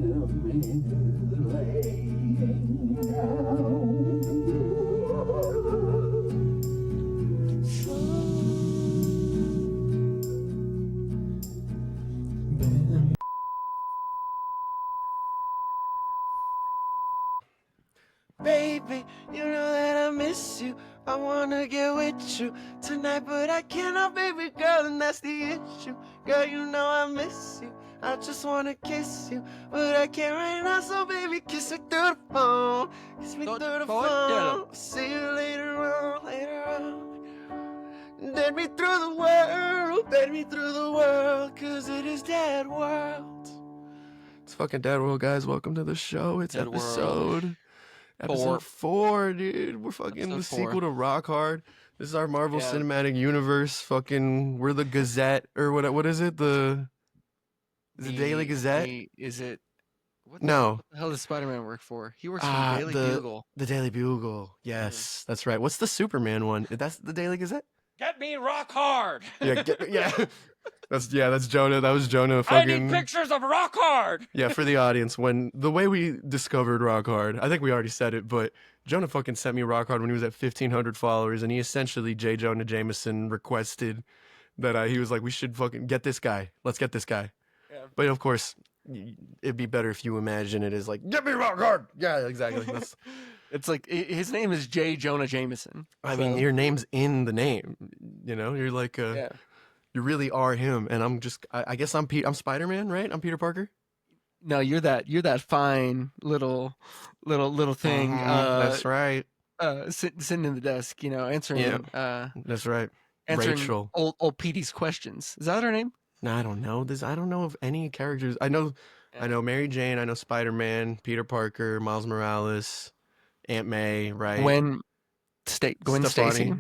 Baby, you know that I miss you. I wanna get with you tonight, but I cannot, baby girl, and that's the issue. Girl, you know I miss you. I just wanna kiss you, but I can't right now, so baby, kiss me through the phone. Kiss me through the phone. See you later on, later on. Bed me through the world, cause it is Dead World. It's fucking Dead World, guys. Welcome to the show. It's Dead episode 4, dude. We're fucking Episode the 4. sequel to Rock Hard. This is our Marvel Cinematic Universe. Fucking, we're the Gazette, or what is it? The Daily Gazette? What No. the hell does Spider-Man work for? He works for the Daily Bugle. The Daily Bugle. Yes, that's right. What's the Superman one? That's the Daily Gazette? Get me Rock Hard! Yeah. That's Jonah. That was Jonah. Fucking. I need pictures of Rock Hard! Yeah, for the audience, when the way we discovered Rock Hard, I think we already said it, but Jonah fucking sent me Rock Hard when he was at 1,500 followers, and he essentially, J. Jonah Jameson, requested that he was like, we should fucking get this guy. Let's get this guy. Yeah. But of course, it'd be better if you imagine it as like, get me Rock Hard! Yeah, exactly. It's like, his name is J. Jonah Jameson. I mean, your name's in the name, you know? You're like, you really are him, and I'm just, I guess I'm Spider-Man, right? I'm Peter Parker? No, you're that fine little thing. That's right. Sitting in the desk, answering. That's right. Answering Rachel. Old Petey's questions. Is that her name? No, I don't know. I don't know of any characters. I know Mary Jane. I know Spider-Man, Peter Parker, Miles Morales, Aunt May. Right. Gwen Stacy.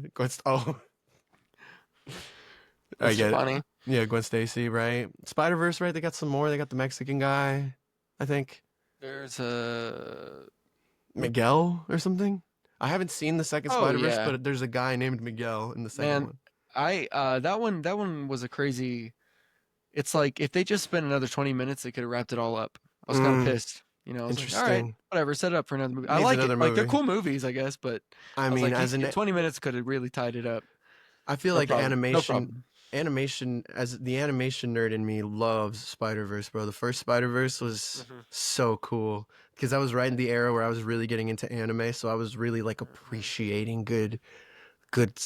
I get funny. it. Yeah, Gwen Stacy, right? Spider-Verse, right? They got some more. They got the Mexican guy, I think. There's a Miguel or something. I haven't seen the second Spider-Verse, but there's a guy named Miguel in the second one. That one was a crazy. It's like if they just spent another 20 minutes, they could have wrapped it all up. I was kind of pissed. I was Interesting. like, all right, whatever, set it up for another movie. I like it. Like, they're cool movies, I guess, but I mean, like, as 20 minutes could have really tied it up. I feel like animation, as the animation nerd in me loves Spider-Verse, bro. The first Spider-Verse was so cool because I was right in the era where I was really getting into anime, so I was really like appreciating good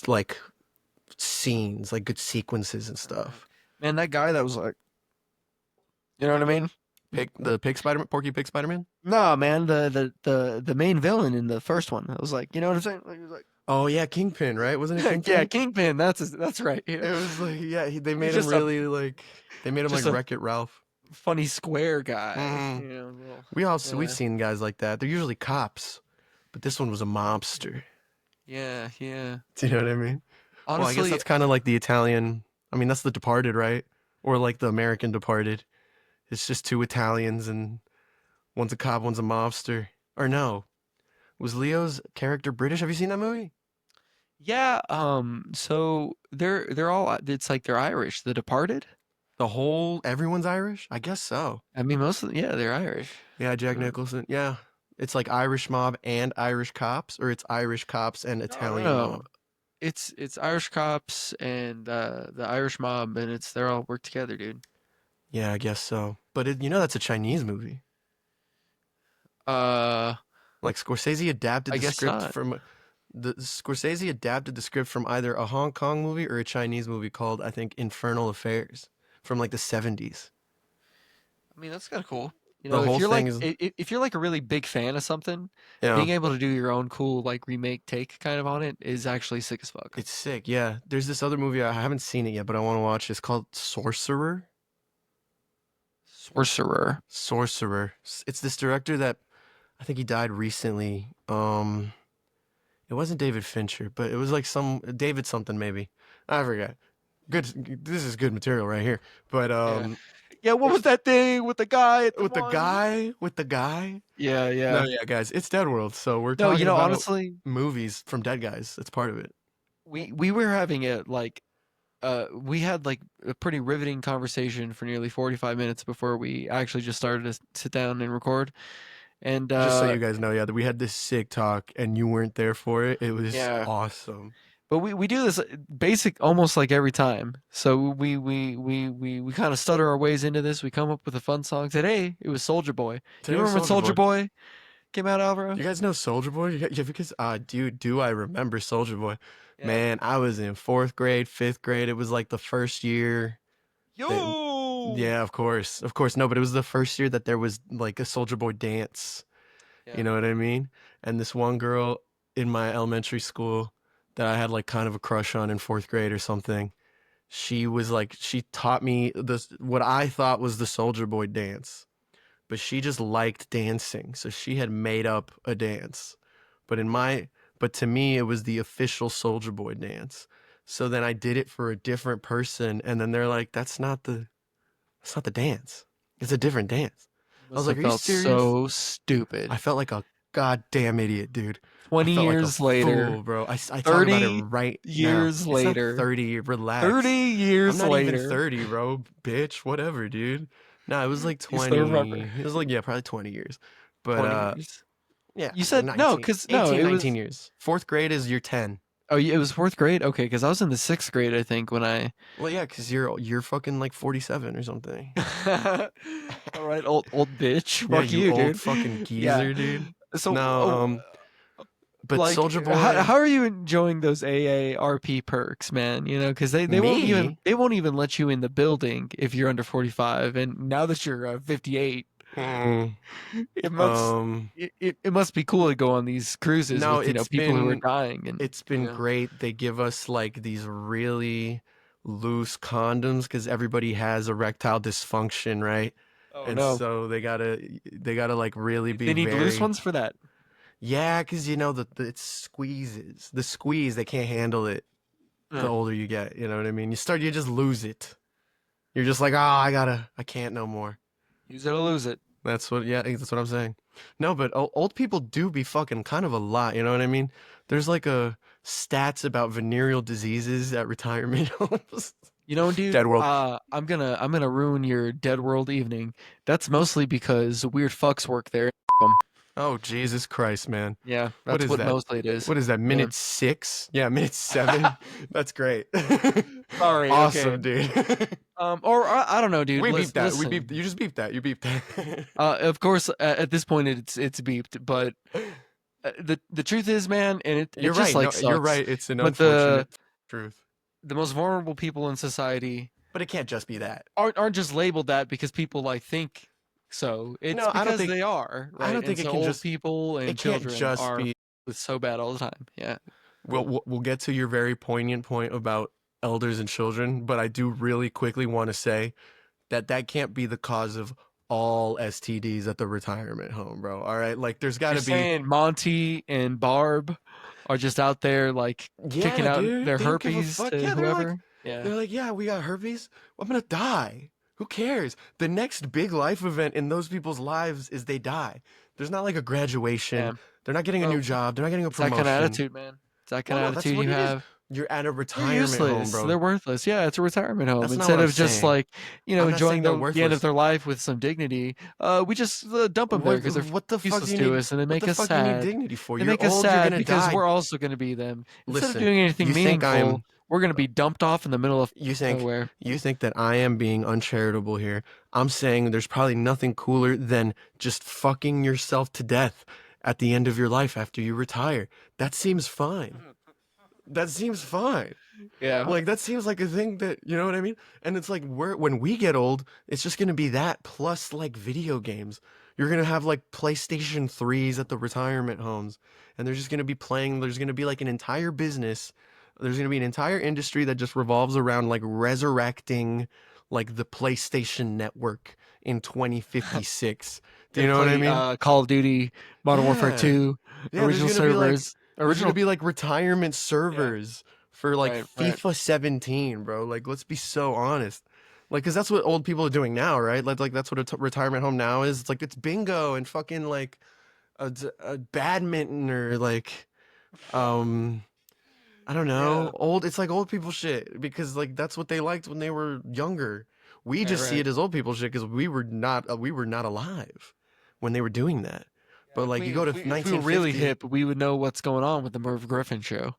like scenes, like good sequences and stuff. Man, that guy that was like, you know what I mean? Porky Pig Spider-Man? No, man, the main villain in the first one. I was like, you know what I'm saying? Like, he was like, oh yeah, Kingpin, right? Wasn't it Kingpin? Yeah, Kingpin. That's right. It was like, they made him really like, they made him like Wreck-It Ralph. Funny square guy. We've seen guys like that. They're usually cops, but this one was a mobster. Yeah. Do you know what I mean? Honestly, well, I guess that's kind of like the Italian. I mean, that's the Departed, right? Or like the American Departed. It's just two Italians, and one's a cop, one's a mobster. Or no, was Leo's character British? Have you seen that movie? Yeah. So they're all. It's like they're Irish. The Departed. Everyone's Irish? I guess so. I mean, they're Irish. Yeah, Jack Nicholson. Yeah. It's like Irish mob and Irish cops, or it's Irish cops and Italian mob. It's Irish cops and the Irish mob, and they're all work together, dude. Yeah, I guess so. But that's a Chinese movie. Like Scorsese adapted the script from Scorsese adapted the script from either a Hong Kong movie or a Chinese movie called, I think, Infernal Affairs from like the 70s. I mean, that's kind of cool. If you're like a really big fan of something, being able to do your own cool like remake take kind of on it is actually sick as fuck. It's sick, yeah. There's this other movie, I haven't seen it yet, but I want to watch. It's called Sorcerer. It's this director that I think he died recently. It wasn't David Fincher, but it was like some David something maybe. I forgot. Good. This is good material right here. But yeah, what was that thing with the guy? With the guy? Yeah. No, yeah, guys, it's Dead World, so we're talking about honestly, movies from dead guys. That's part of it. We were having a like we had like a pretty riveting conversation for nearly 45 minutes before we actually just started to sit down and record. And Just so you guys know, yeah, that we had this sick talk and you weren't there for it. It was yeah, awesome. but we do this basic almost like every time. So we kind of stutter our ways into this. We come up with a fun song. Today it was Soldier Boy. Do you Today was remember when Soldier Soldier Boy. Boy came out, Alvaro? You guys know Soldier Boy? Yeah, because dude, do I remember Soldier Boy? Yeah. Man, I was in fourth grade, fifth grade. It was like the first year that, Yo. yeah, of course. No, but it was the first year that there was like a Soldier Boy dance. Yeah. You know what I mean? And this one girl in my elementary school that I had like kind of a crush on in fourth grade or something. She was like, she taught me this what I thought was the Soldier Boy dance, but she just liked dancing, so she had made up a dance. But in my, but to me, it was the official Soldier Boy dance. So then I did it for a different person, and then they're like, that's not the dance. It's a different dance." You I was must like, have "Are you felt serious?" so I stupid. felt like a goddamn idiot, dude. I 20 felt like a years later, fool, bro. I talk about it 30 right now. years It's not later, 30. 30 Relax. I'm years not even later, 30, bro. Bitch, whatever, dude. No, it was like you still 20. remember. It was like, yeah, probably 20 years. But 20 years. yeah, You or said no, 19. because no, 18, it 19 was. years. Fourth grade is year 10. Oh, it was fourth grade. Okay, because I was in the sixth grade, I think, when I. Well, yeah, because you're fucking like 47 or something. All right, old bitch. Yeah, Fuck you you, old dude. fucking Yeah. geezer, dude. So, No, but like, Soldier how Boy, are you enjoying those AARP perks, man? You know, because me. they won't even let you in the building if you're under 45, and now that you're 58, Mm, it must um, it must be cool to go on these cruises no, with people who are dying and it's been great. They give us like these really loose condoms because everybody has erectile dysfunction, right? oh And no, so they gotta like really be they need loose very, ones for that. yeah, because you know it squeezes the squeeze. They can't handle it the Uh, older you get. You know what I mean? You just lose it. You're just like, oh, I can't no more. use it or lose it. That's what, yeah, that's what I'm saying. No, but old people do be fucking kind of a lot, you know what I mean? There's like a stats about venereal diseases at retirement homes. You know, dude, Dead world. I'm gonna ruin your Dead World evening. That's mostly because weird fucks work there. 'Em. Oh, Jesus Christ, man. Yeah, What that's is what that? mostly it is. What is that? Yeah. Minute 6? Yeah, minute 7. That's great. Sorry. Okay. Awesome, dude. Or I don't know, dude. We beeped that. We beeped. Listen. You just beeped that. You beeped that. Of course, at this point, it's beeped. But the truth is, man, and it You're just right. like No, you're sucks. right. It's an But unfortunate truth. the most vulnerable people in society But it can't just be that. aren't just labeled that because people like think so. It's No, because they are, I right? don't And think so old people it and can't children just are be. with so bad all the time. Yeah. We'll get to your very poignant point about elders and children, but I do really quickly want to say that that can't be the cause of all STDs at the retirement home, bro. All right, like there's got You're to be. saying Monty and Barb are just out there like kicking Yeah, out dude, their they don't give a herpes fuck. to Yeah, whoever? Yeah. yeah, we got herpes. I'm gonna die. Who cares? The next big life event in those people's lives is they die. There's not like a graduation. Yeah. They're not getting a new Well, job. They're not getting a it's that kind of promotion. attitude, man. It's that Well, kind of no, that's attitude what you it is. have. You're at a They're retirement home, useless. bro. They're worthless. Yeah, it's a retirement home. That's not what Instead I'm of just saying. like, I'm not saying enjoying they're the end of worthless. their life with some dignity, we just dump them there because they're What the fuck do useless you to need? us and they What make the us fuck do you need sad. dignity for? They You're make us old. You're sad gonna because die. we're also going to be them. Instead of Listen, doing anything you think meaningful, I'm we're going to be dumped off in the middle of you think nowhere. you think that I am being uncharitable here. I'm saying there's probably nothing cooler than just fucking yourself to death at the end of your life after you retire. That seems fine. That seems fine. Yeah. Like that seems like a thing that, you know what I mean? And it's like when we get old, it's just going to be that plus like video games. You're going to have like PlayStation 3s at the retirement homes and they're just going to be playing, there's going to be like an entire business. There's going to be an entire industry that just revolves around like resurrecting like the PlayStation network in 2056. Do you And know what I play mean? Call of Duty, Modern Warfare Yeah. 2, Yeah, original servers, there's gonna original. be like retirement Yeah. servers for like Right. Right. FIFA 17, bro. Like, let's be so honest. Like, cause that's what old people are doing now, right? Like that's what a retirement home now is. It's like it's bingo and fucking like a badminton or like, um, I don't know. Yeah. It's like old people shit because like that's what they liked when they were younger. We Right, just see right. it as old people shit because we were not alive when they were doing that. But Yeah, like you go to if we were really 1950, hip, we would know what's going on with the Merv Griffin show.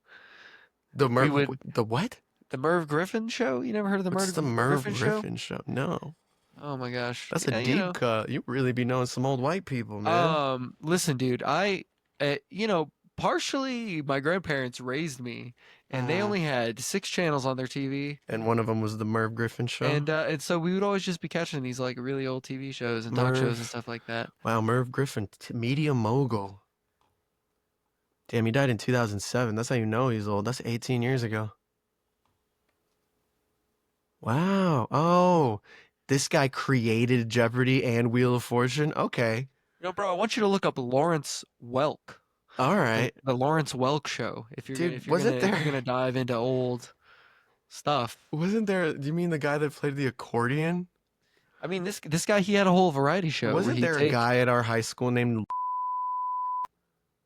We would The what? the Merv Griffin show? You never heard of the What's the Merv Merv Griffin show? Griffin show? No. Oh my gosh. That's a Yeah, deep cut. You really be knowing some old white people, man. Listen, dude, partially my grandparents raised me, and they Mm. only had 6 channels on their TV, And one of them was the Merv Griffin show. and so we would always just be catching these like really old TV shows and talk shows and Merv. stuff like that. Wow, Merv Griffin, media mogul. Damn, he died in 2007. That's how you know he's old. That's 18 years ago. Wow. Oh, this guy created Jeopardy and Wheel of Fortune. Okay. Bro, I want you to look up Lawrence Welk. All right. The Lawrence Welk show. Dude, wasn't If you're there gonna dive into old stuff. wasn't there do you mean the guy that played the accordion? I mean, this guy, he had a whole variety show where Wasn't he'd there a take. guy at our high school named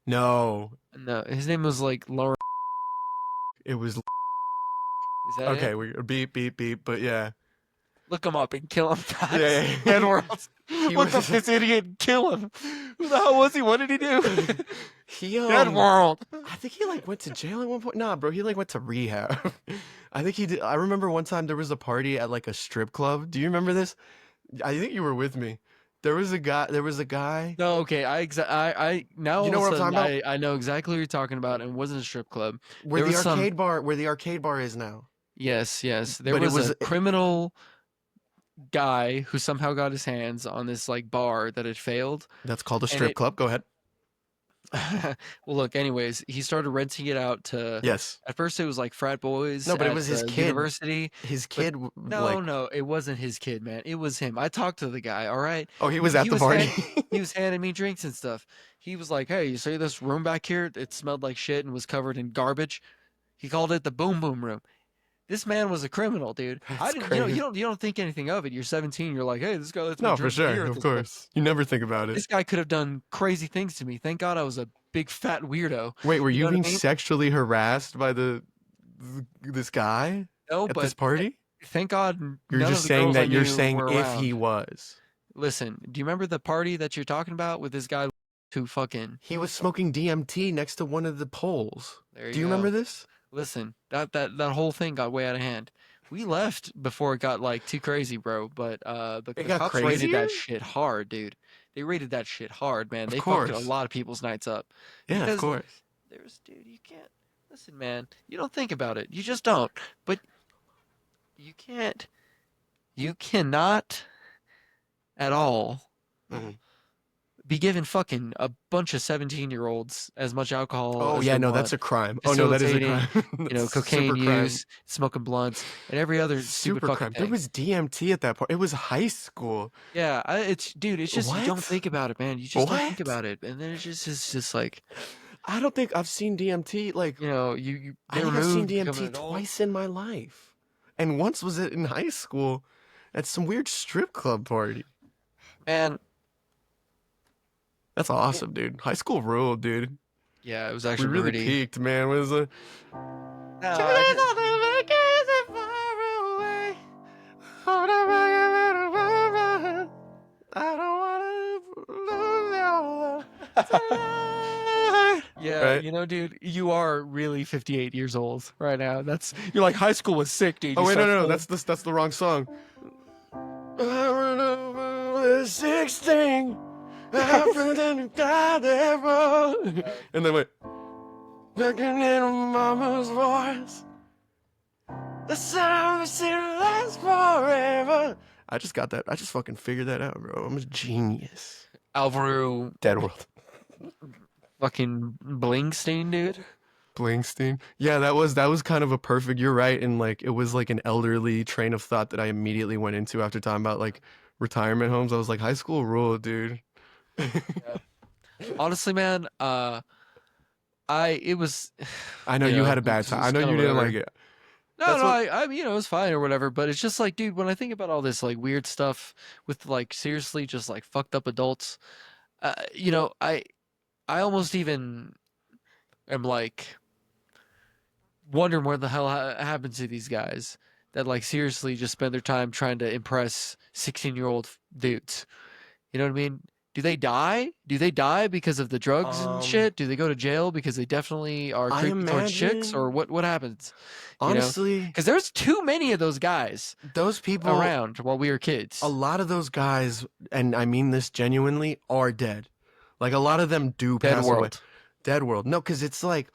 No, No, his name was like Lawrence. it was Is that okay, it? we beep beep beep, but yeah. Look him up and kill him. Yeah, yeah, Dead yeah. world. He Look up was this idiot and kill him. Who the hell was he? What did he do? he Dead world. I think he like went to jail at one point. Nah, bro, he like went to rehab. I think he did. I remember one time there was a party at like a strip club. Do you remember this? I think you were with me. There was a guy. There was a guy. No, okay. I now You all know of what a I'm sudden talking about? I know exactly what you're talking about, and it wasn't a strip club. Where There the was some. arcade bar, where the arcade bar is now. Yes, yes. There But it was was a criminal guy who somehow got his hands on this like bar that had failed, that's called a and strip it. club. Go ahead. Well, look. Anyways, he started renting it out to. Yes. At first, it was like frat boys No, but it at was his the kid. university. His But kid, no, no, it wasn't his kid, man. It was him. I talked to the guy. All right. Oh, he was at the party. He was handing me drinks and stuff. He was like, "Hey, you see this room back here? It smelled like shit and was covered in garbage." He called it the Boom Boom Room. This man was a criminal, dude. I That's didn't. crazy. You don't think anything of it. You're 17. You're like, "Hey, this guy lets me No, for drink beer sure, at of this place." course. You never think about it. This guy could have done crazy things to me. Thank God I was a big fat weirdo. Wait, were You you know what being I mean? sexually harassed by this guy No, at but this party? thank God You're none just of the saying girls I that you're knew saying were if around. he was. Listen, do you remember the party that you're talking about with this guy who fucking? He was smoking DMT next to one of the poles. There Do you you go. remember this? Listen, that whole thing got way out of hand. We left before it got like too crazy, bro. But the It got cops rated crazier? that shit hard, dude. They rated that shit hard, man. Of They fucked a course. lot of people's nights up. Yeah, of Because course. dude, you can't listen, man. You don't think about it. You just don't. But you can't. You cannot at all Mhm. be giving fucking a bunch of 17-year-olds as much alcohol Oh as yeah, they no, want, that's a crime. Oh no, that is a facilitating, crime. That's cocaine super crime. use, smoking blunts, and every other stupid Super fucking crime. thing. There was DMT at that point. It was high school. Yeah, dude, it's just you don't What? think about it, man. You just don't think What? about it, and then it's just like I don't think I've seen DMT like they I think I've seen removed becoming DMT an adult. twice in my life. And once was it in high school at some weird strip club party. Man, That's awesome, dude. High school ruled, dude. yeah, it was We actually really pretty. peaked, man. What is it? No, I just- I don't wanna lose your love. Yeah, Right? dude, you are really 58 years old right now. You're like high school was sick, dude. Oh You wait, start no, feeling- that's the wrong song. I remember 16. And then wait. Looking in mama's voice. The sound of sin lasts forever. I just got that. I just fucking figured that out, bro. I'm a genius. Alvaro Dead World. fucking Blingstein, dude. Blingstein. Yeah, that was kind of a perfect. You're right, and like it was like an elderly train of thought that I immediately went into after talking about like retirement homes. I was like, high school ruled, dude. Honestly, man, it was. I know you had a bad it's time. I just know kinda you didn't whatever. like it. No, That's no, what- I mean, it was fine or whatever, but it's just like, dude, when I think about all this like weird stuff with like seriously just like fucked up adults, I almost even am like wondering what the hell happens to these guys that like seriously just spend their time trying to impress 16-year-old dudes. You know what I mean? Do they die? Do they die because of the drugs and Um, shit? Do they go to jail because they definitely are I creepy towards chicks, or imagine, what happens? You know, honestly, because there's too many of those guys those people, around while we were a kids. lot of those guys, and I mean this genuinely, are dead. Like a lot of them do Dead pass away. world. Dead world. No, because it's like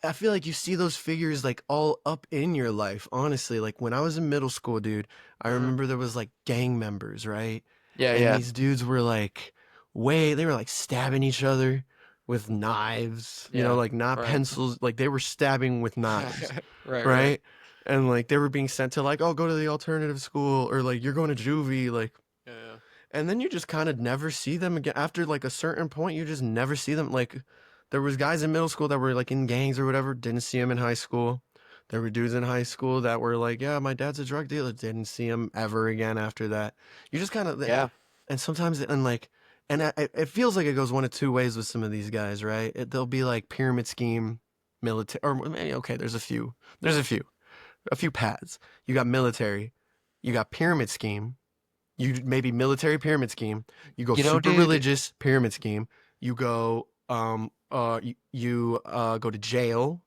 I feel like you see those figures like all up in your life. Honestly, like when I was in middle school, dude, I Mhm. remember there was like gang members, right? Yeah, And yeah, these dudes were like way they were like stabbing each other with knives, yeah. like not Right. pencils, like they were stabbing with knives, Right, right. right? And like they were being sent to like, oh, go to the alternative school or like you're going to juvie, like Yeah, yeah. and then you just kind of never see them again after like a certain point. You just never see them. Like there was guys in middle school that were like in gangs or whatever. Didn't see them in high school. There were dudes in high school that were like, yeah, my dad's a drug dealer. Didn't see him ever again after that. You just kind of Yeah. and sometimes and like and it feels like it goes one of two ways with some of these guys, right? They'll be like pyramid scheme, military, or maybe okay. There's a few paths. You got military, you got pyramid scheme, you maybe military pyramid scheme, you go You know, super dude. religious pyramid scheme, you go you go to jail,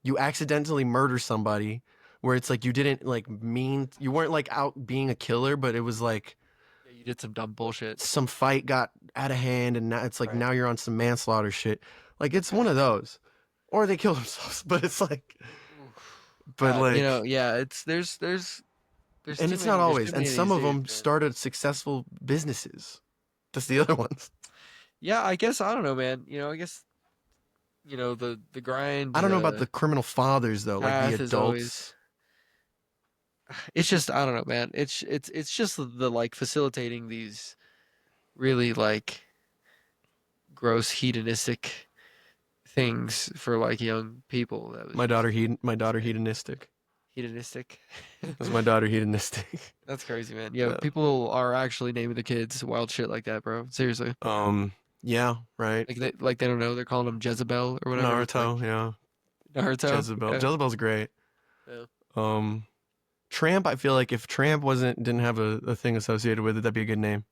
you accidentally murder somebody where it's like you didn't like mean you weren't like out being a killer, but it was like Yeah, you did some dumb bullshit. some fight got out of hand and now it's like Right. now you're on some manslaughter shit. Like it's one of those. Or they kill themselves, but it's like Oof. but God, like yeah, it's there's and too it's not many always. And of some these of dudes, them man. started successful businesses. That's the other ones. Yeah, I guess I don't know, man. I guess the grind, I don't know about the the criminal fathers though, like the path is adults. always. It's just I don't know, man. It's just the like facilitating these really like gross hedonistic things for like young people. That was just My daughter insane. hedonistic. Hedonistic. That's my daughter hedonistic. That's crazy, man. Yeah, Yeah. people are actually naming the kids wild shit like that, bro. Seriously. Yeah, right. Like they don't know. They're calling them Jezebel or whatever. It's like Naruto, yeah. Naruto. Jezebel. Yeah. Jezebel's great. Yeah. Um Tramp, I feel like if Tramp didn't have a thing associated with it, that'd be a good name.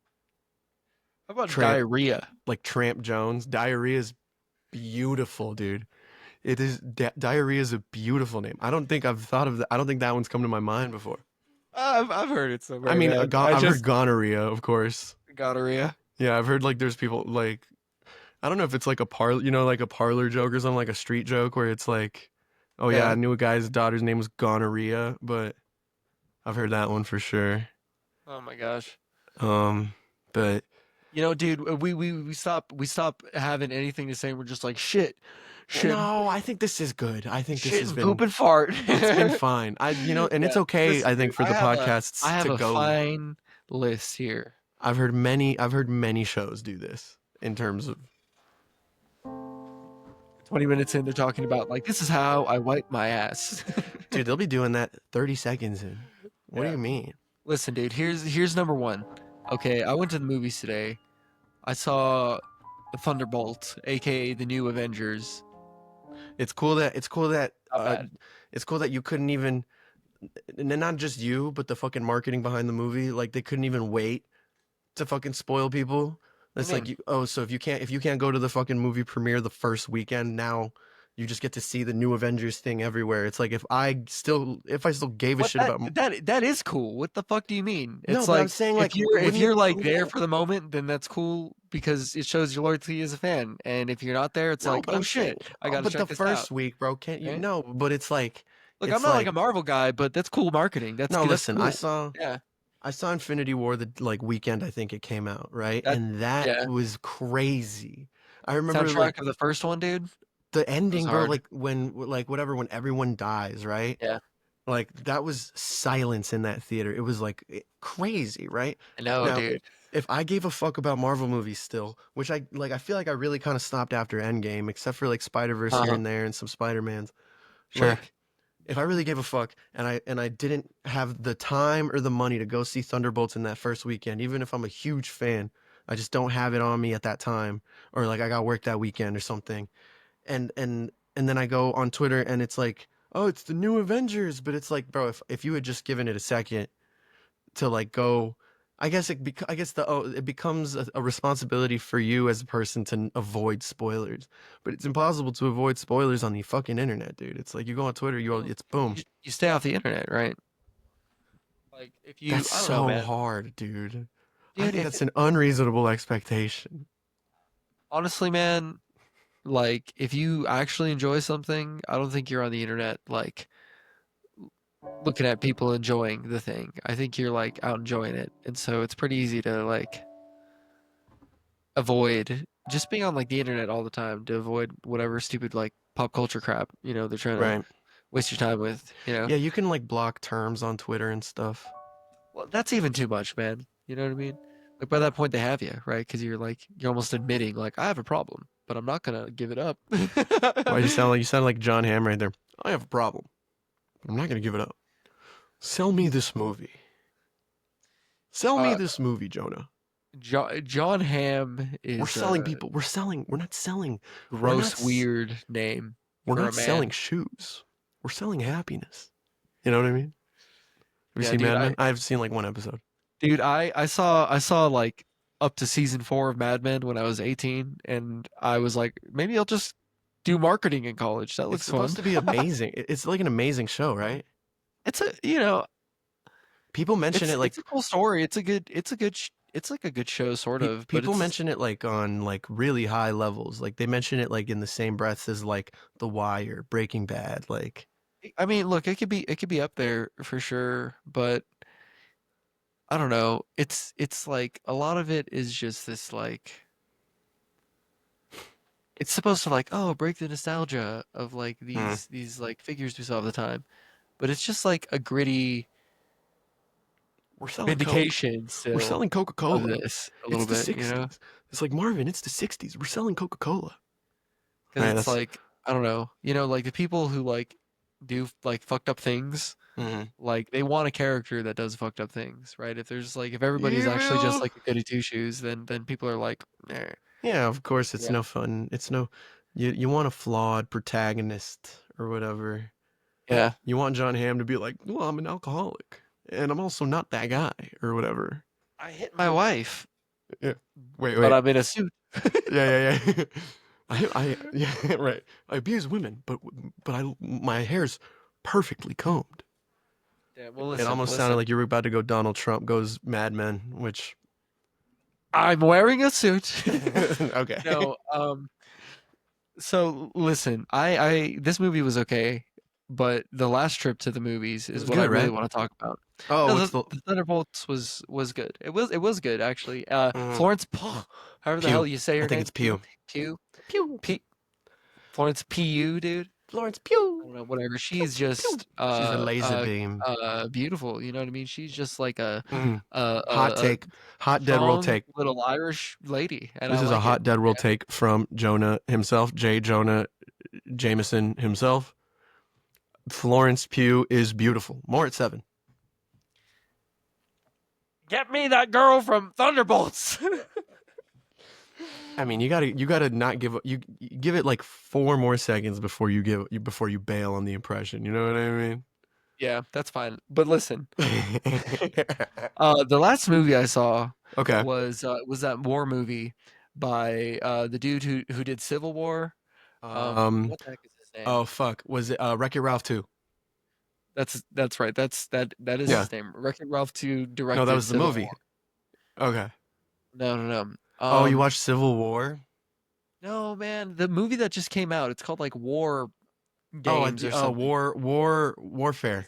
How about Tramp, diarrhea? like Tramp Jones. Diarrhea is beautiful, dude. It is diarrhea is a beautiful name. I don't think I've thought of that. I don't think that one's come to my mind before. I've heard it I somewhere, mean, man. I I've heard just gonorrhea, of course. gonorrhea. Yeah, I've heard like there's people like I don't know if it's like a like a parlor joke or something, like a street joke where it's like, oh yeah, I Yeah. knew a guy's daughter's name was gonorrhea, but I've heard that one for sure. Oh my gosh. Um, but Dude, we stop having anything to say. We're just like shit, no, I think this is good. I think this shit has and poop been and fart. it's been fine. And Yeah. it's okay. Listen, I dude, think for the I podcasts have to a go. fine list here. I've heard many shows do this in terms of 20 minutes in, they're talking about like this is how I wipe my ass. dude, they'll be doing that 30 seconds in. What do Yeah. you mean? Listen, dude, here's number one. Okay, I went to the movies today. I saw the Thunderbolt, aka the new Avengers. It's cool that Not bad. it's cool that you couldn't even and not just you, but the fucking marketing behind the movie, like they couldn't even wait to fucking spoil people. What It's do you like mean? so if you can't go to the fucking movie premiere the first weekend, now you just get to see the new Avengers thing everywhere. It's like if I still gave a What shit about that is cool. What the fuck do you mean? no, It's but I'm like saying if like you're wouldn't it like there for the moment, then that's cool because it shows your loyalty as a fan. And if you're not there, it's no, like, but oh I'm saying shit, I gotta but the check this out. first week, bro, can't you Right? no, but it's like Look, I'm it's not like like a Marvel guy, but that's cool marketing. no, That's listen, I cool. saw Yeah. I saw Infinity War the like weekend I think it came out, right? That And that yeah. was crazy. I remember like Soundtrack of the first one, dude. the It was ending, bro, hard. like when like whatever when everyone dies, right? Yeah. Like that was silence in that theater. It was like crazy, right? I know, Now, dude. if I gave a fuck about Marvel movies still, which I feel like I really kind of stopped after Endgame, except for like Spider-Verse here Uh-huh. and there and some Spider-Mans. Sure. Like if I really gave a fuck and I didn't have the time or the money to go see Thunderbolts in that first weekend, even if I'm a huge fan, I just don't have it on me at that time, or like I got work that weekend or something, and then I go on Twitter and it's like oh, it's the new Avengers, but it's like, bro, if you had just given it a second to like go, I guess it becomes a responsibility for you as a person to avoid spoilers, but it's impossible to avoid spoilers on the fucking internet, dude. It's like you go on Twitter, Well, it's boom. you stay off the internet, right? Like if you, That's I don't know, so man, hard, dude. I dude. think If that's an unreasonable expectation. honestly, man, like if you actually enjoy something, I don't think you're on the internet like looking at people enjoying the thing. I think you're like out enjoying it, and so it's pretty easy to like avoid just being on like the internet all the time to avoid whatever stupid like pop culture crap they're trying to Right. waste your time with. Yeah, you can like block terms on Twitter and stuff. Well, that's even too much, man. You know what I mean? Like by that point they have you, right? Because you're almost admitting like I have a problem, but I'm not gonna give it up. Why you sound like John Hamm right there. I have a problem. I'm not gonna give it up. Sell me this movie. Sell me uh, this movie, Jonah. John Hamm We're is selling a people. We're selling. We're not selling. We're not. gross, weird name We're for not a selling man. shoes. We're selling happiness. You know what I mean? Have you Yeah, seen dude. Mad I Men? I've seen like one episode. dude, I saw like up to season 4 of Mad Men when I was 18, and I was like, maybe I'll just do marketing in college. That It's looks supposed fun. to be amazing. It's like an amazing show, right? It's a People mention it like it's a cool story. It's like a good show sort of, but people it's mention it like on like really high levels. Like they mention it like in the same breath as like The Wire, Breaking Bad. Like I mean, look, it could be up there for sure, but I don't know. It's like a lot of it is just this like it's supposed to like break the nostalgia of like hmm, these like figures we saw all the time, but it's just like a gritty we're selling Coke. vindication We're still selling Coca of Cola. this a It's little the bit, you know? '60s. It's like Marvin. It's the '60s. We're selling Coca Cola. Because Right. it's That's. like I don't know, like the people who like do like fucked up things, Mhm. like they want a character that does fucked up things, right? If everybody's actually just Evil. like a goody two shoes, then people are like, eh, Yeah, of course. It's yeah, no fun. It's no. You want a flawed protagonist or whatever. yeah. You want John Hamm to be like, well, I'm an alcoholic, and I'm also not that guy or whatever. I hit my wife, Yeah. Wait, but wait. I'm in a suit. Yeah, yeah, yeah. Yeah, right. I abuse women, but my hair's perfectly combed. Yeah, well, It almost sounded listen. like you were about to go Donald Trump goes Mad Men, which I'm wearing a suit. okay. No, so listen, I this movie was okay, but the last trip to the movies It is was what I good, really right? want to talk about. Oh, No, it's the Thunderbolts was good. It was good actually. mm, Florence Pugh, however the hell Pew. you say I her think name, it's Pew. Pew, Pew. P, Florence Pu, dude. Florence I Pew. don't know, whatever. Pew. She's Pew. just She's a laser beam. beautiful. You know what I mean? She's just like Mm. Hot a take. Hot dead world strong take. little Irish lady, and I This is a like it. hot dead world Yeah. take from Jonah himself, J. Jonah Jameson himself. Florence Pugh is beautiful. More at 7. Get me that girl from Thunderbolts. I mean, you gotta not give you give it like 4 more seconds before before you bail on the impression. You know what I mean? Yeah, that's fine. But listen, the last movie I saw Okay. was that war movie by the dude who did Civil War. Um. What the heck is his name? Oh fuck. Was it Wreck-It Ralph 2? That's right. That is Yeah. his name. Wreck-It Ralph 2 No, that directed was the Civil War. movie. Okay. No, no, no. Oh, you watched Civil War? No, man, the movie that just came out. It's called like War Oh, Games or something. Warfare.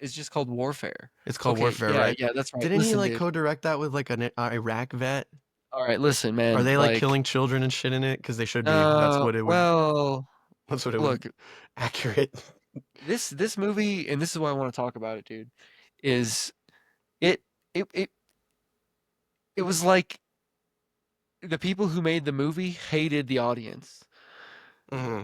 It's just called Warfare. It's called Okay, Warfare, yeah, right? yeah, that's right. Didn't he Listen, like dude. co-direct that with like an Iraq vet? All right, listen, Are man. they like Like, killing children and shit in it? Because they should be. That's what it would. well, That's what it would. look, Accurate. this movie, and this is why I want to talk about it, dude, is it it it it was like the people who made the movie hated the audience. Hmm.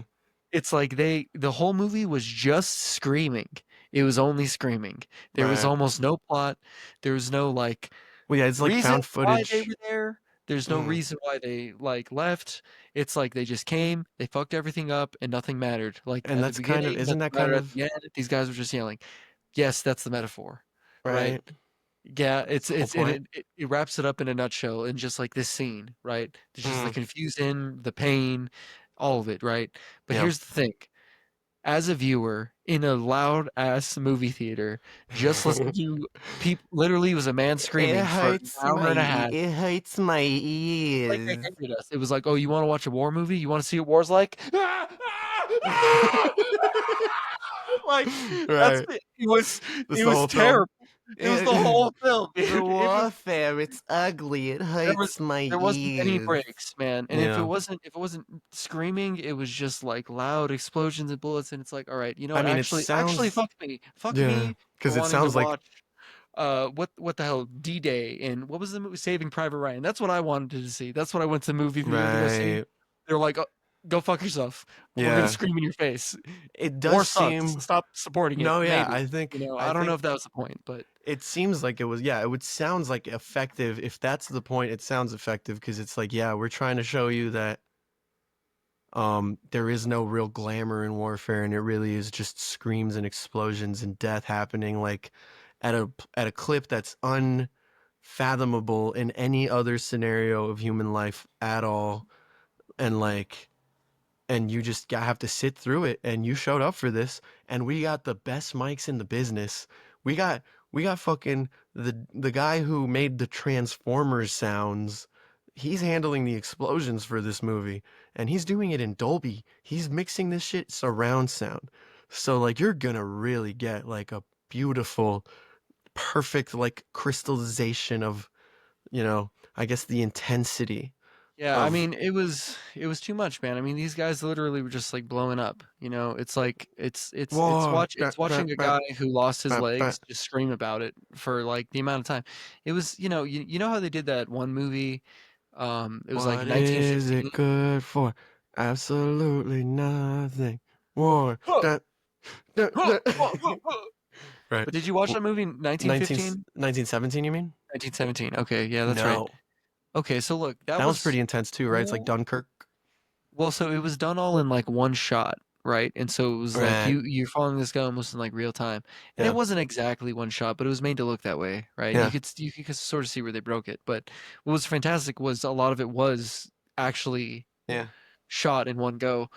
It's like the whole movie was just screaming. It was only screaming. There was Right. almost no plot. There was no like Well, yeah, it's like reason found why they footage. were there. There's no Mm. reason why they like left. It's like they just came, they fucked everything up, and nothing mattered. Like And at the that's kind of, beginning, isn't nothing that kind mattered at of the end. These guys were just yelling. Yes, that's the metaphor, right? right? Yeah, That's the whole it's and point. it wraps it up in a nutshell in just like this scene, right? It's just the Mm. confusion, the pain, all of it, right? But Yeah. here's the thing. As a viewer in a loud ass movie theater, just listen to people literally it was a man It screaming for an hurts hour and a half. it hurts my Like they ears. hated us. It was like, oh, you want to watch a war movie? You want to see what war's like? Like that's Right. That's it the was whole film. terrible. It was the whole film, The dude. It was warfare, it's ugly. It there was hurts my there wasn't any ears. breaks, man. And Yeah. if it wasn't screaming, it was just like loud explosions and bullets. And it's like, all right, you know I what? mean, it Actually, sounds, fuck yeah, me for because it wanting to sounds like, watch what the hell D-Day and what was the movie Saving Private Ryan. That's what I wanted to see. That's what I went to the movie theater to go see. right. They're like, oh, go fuck yourself. We're gonna Yeah. scream in your face. It does War sucks. seem, Stop supporting it. no, yeah, Maybe. I I don't know think if that was the point, but it seems like it was, yeah, it would sounds like effective. If that's the point, it sounds effective because it's like, yeah, we're trying to show you that there is no real glamour in warfare, and it really is just screams and explosions and death happening like at a clip that's unfathomable in any other scenario of human life at all. And like, and you just have to sit through it, and you showed up for this, and we got the best mics in the business. We got fucking the guy who made the Transformers sounds. He's handling the explosions for this movie, and he's doing it in Dolby. He's mixing this shit surround sound. So like you're gonna really get like a beautiful, perfect like crystallization of, I guess the intensity yeah, I of mean, it was too much, man. I mean, these guys literally were just like blowing up. You know, it's like war. it's watching a guy who lost his legs just scream about it for like the amount of time. It was, you know how they did that one movie. It was like What is 1915. it good for? Absolutely nothing. War. Huh, Dun, dun, huh, dun. huh, huh, huh. Right. But did you watch W- that movie 19, 1915? 1917, you mean? 1917. Okay, yeah, that's right. No. Okay, so look, that That was was pretty intense too, right? It's like Dunkirk. well, so it was done all in like one shot, right? And so it was like Right. you're following this guy almost in like real time. And it Yeah. wasn't exactly one shot, but it was made to look that way, right? Yeah. You could sort of see where they broke it. But what was fantastic was a lot of it was actually Yeah. shot in one go.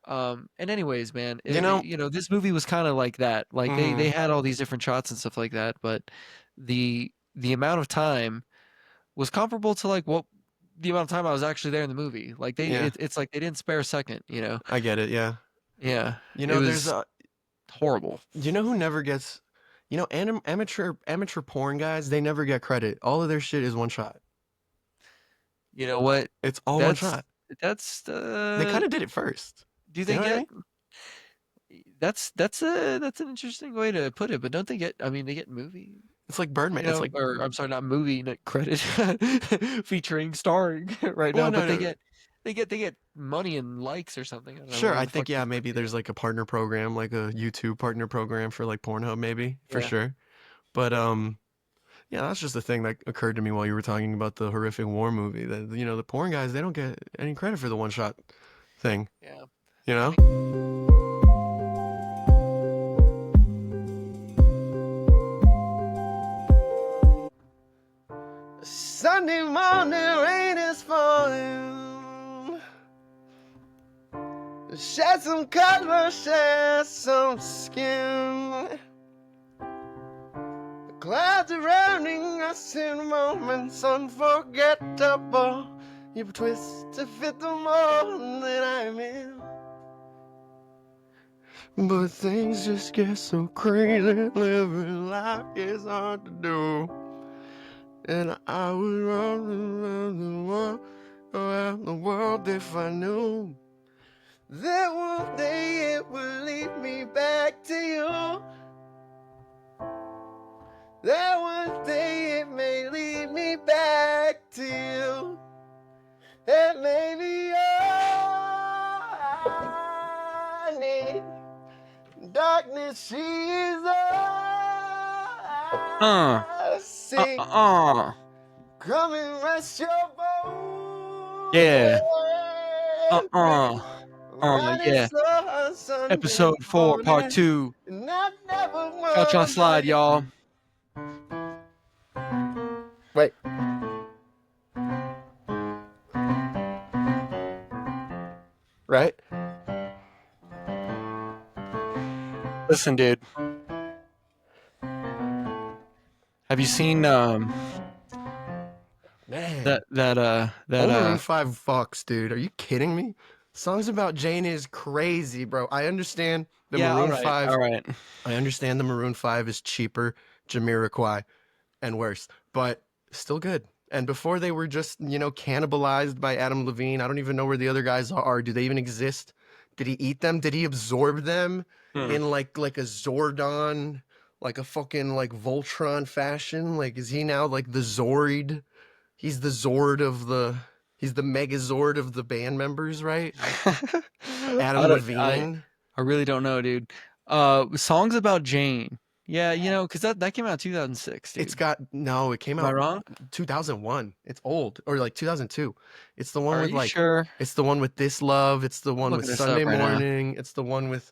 And anyways, man, You know, this movie was kind of like that. Like they mhm, had all these different shots and stuff like that, but the amount of time was comparable to like what the amount of time I was actually there in the movie. Like yeah, it's like they didn't spare a second, you know. I get it. Yeah. Yeah, You it know, there's was a, horrible. you know who never gets, amateur porn guys, they never get credit. All of their shit is one shot. You know what? It's all one That's shot. that's They kind of did it first. do You they know what I get mean? that's an interesting way to put it, but don't they get I mean they get movie, It's like Birdman. It's like, or I'm sorry, not movie, not credit featuring starring right well, now, no, but no. they get money and likes or something. I don't know, Sure, whatever I the fuck think, yeah, you maybe do. there's like a partner program, like a YouTube partner program for like Pornhub, maybe for Yeah. sure. But yeah, that's just the thing that occurred to me while you were talking about the horrific war movie. That the porn guys, they don't get any credit for the one shot thing. Yeah. You I know? mean, Sunday morning rain is falling. Shed some color, shed some skin. The clouds surrounding us in moments unforgettable. You twist to fit the mold that I'm in. But things just get so crazy. Living life is hard to do. And I would run around the world if I knew that one day it would lead me back to you. That one day it may lead me back to you. And maybe I need darkness, she is all I see. uh. Come and rest your bones. Yeah. Uh-uh. Rain, riding Yeah. slow on Sunday Episode 4, part morning, 2. and I never Couch on slide, wondered. y'all. Wait, right? Listen, dude. Have you seen Man, that old Maroon 5 fucks, dude. Are you kidding me? Songs about Jane is crazy, bro. I understand the yeah, all Maroon right. 5. All right. I understand the Maroon 5 is cheaper, Jamiroquai, and worse, but still good. And before they were just, cannibalized by Adam Levine, I don't even know where the other guys are. Do they even exist? Did he eat them? Did he absorb them Hmm. in like a Zordon, like a fucking like Voltron fashion? Like is he now like the Zord? He's the Zord of the he's the Megazord of the band members, right? I Adam don't I Levine. I really don't know, dude. Songs about Jane. Yeah, cuz that came out 2006, It's dude. got no, it came Am I out wrong? 2001. It's old or like 2002. It's the one Are with you like sure? it's the one with This Love, it's the I'm one with looking this up Sunday right now. Morning, it's the one with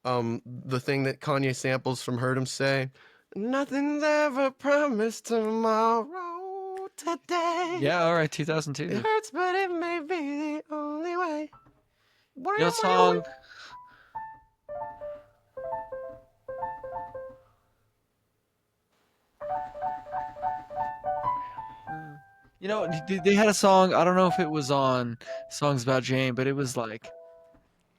the thing that Kanye samples from Heard Him Say, nothing's ever promised tomorrow today. Yeah, all right, It 2002. hurts but it may be the only way. You know, song. You know, they had a song. I don't know if it was on Songs About Jane, but it was like,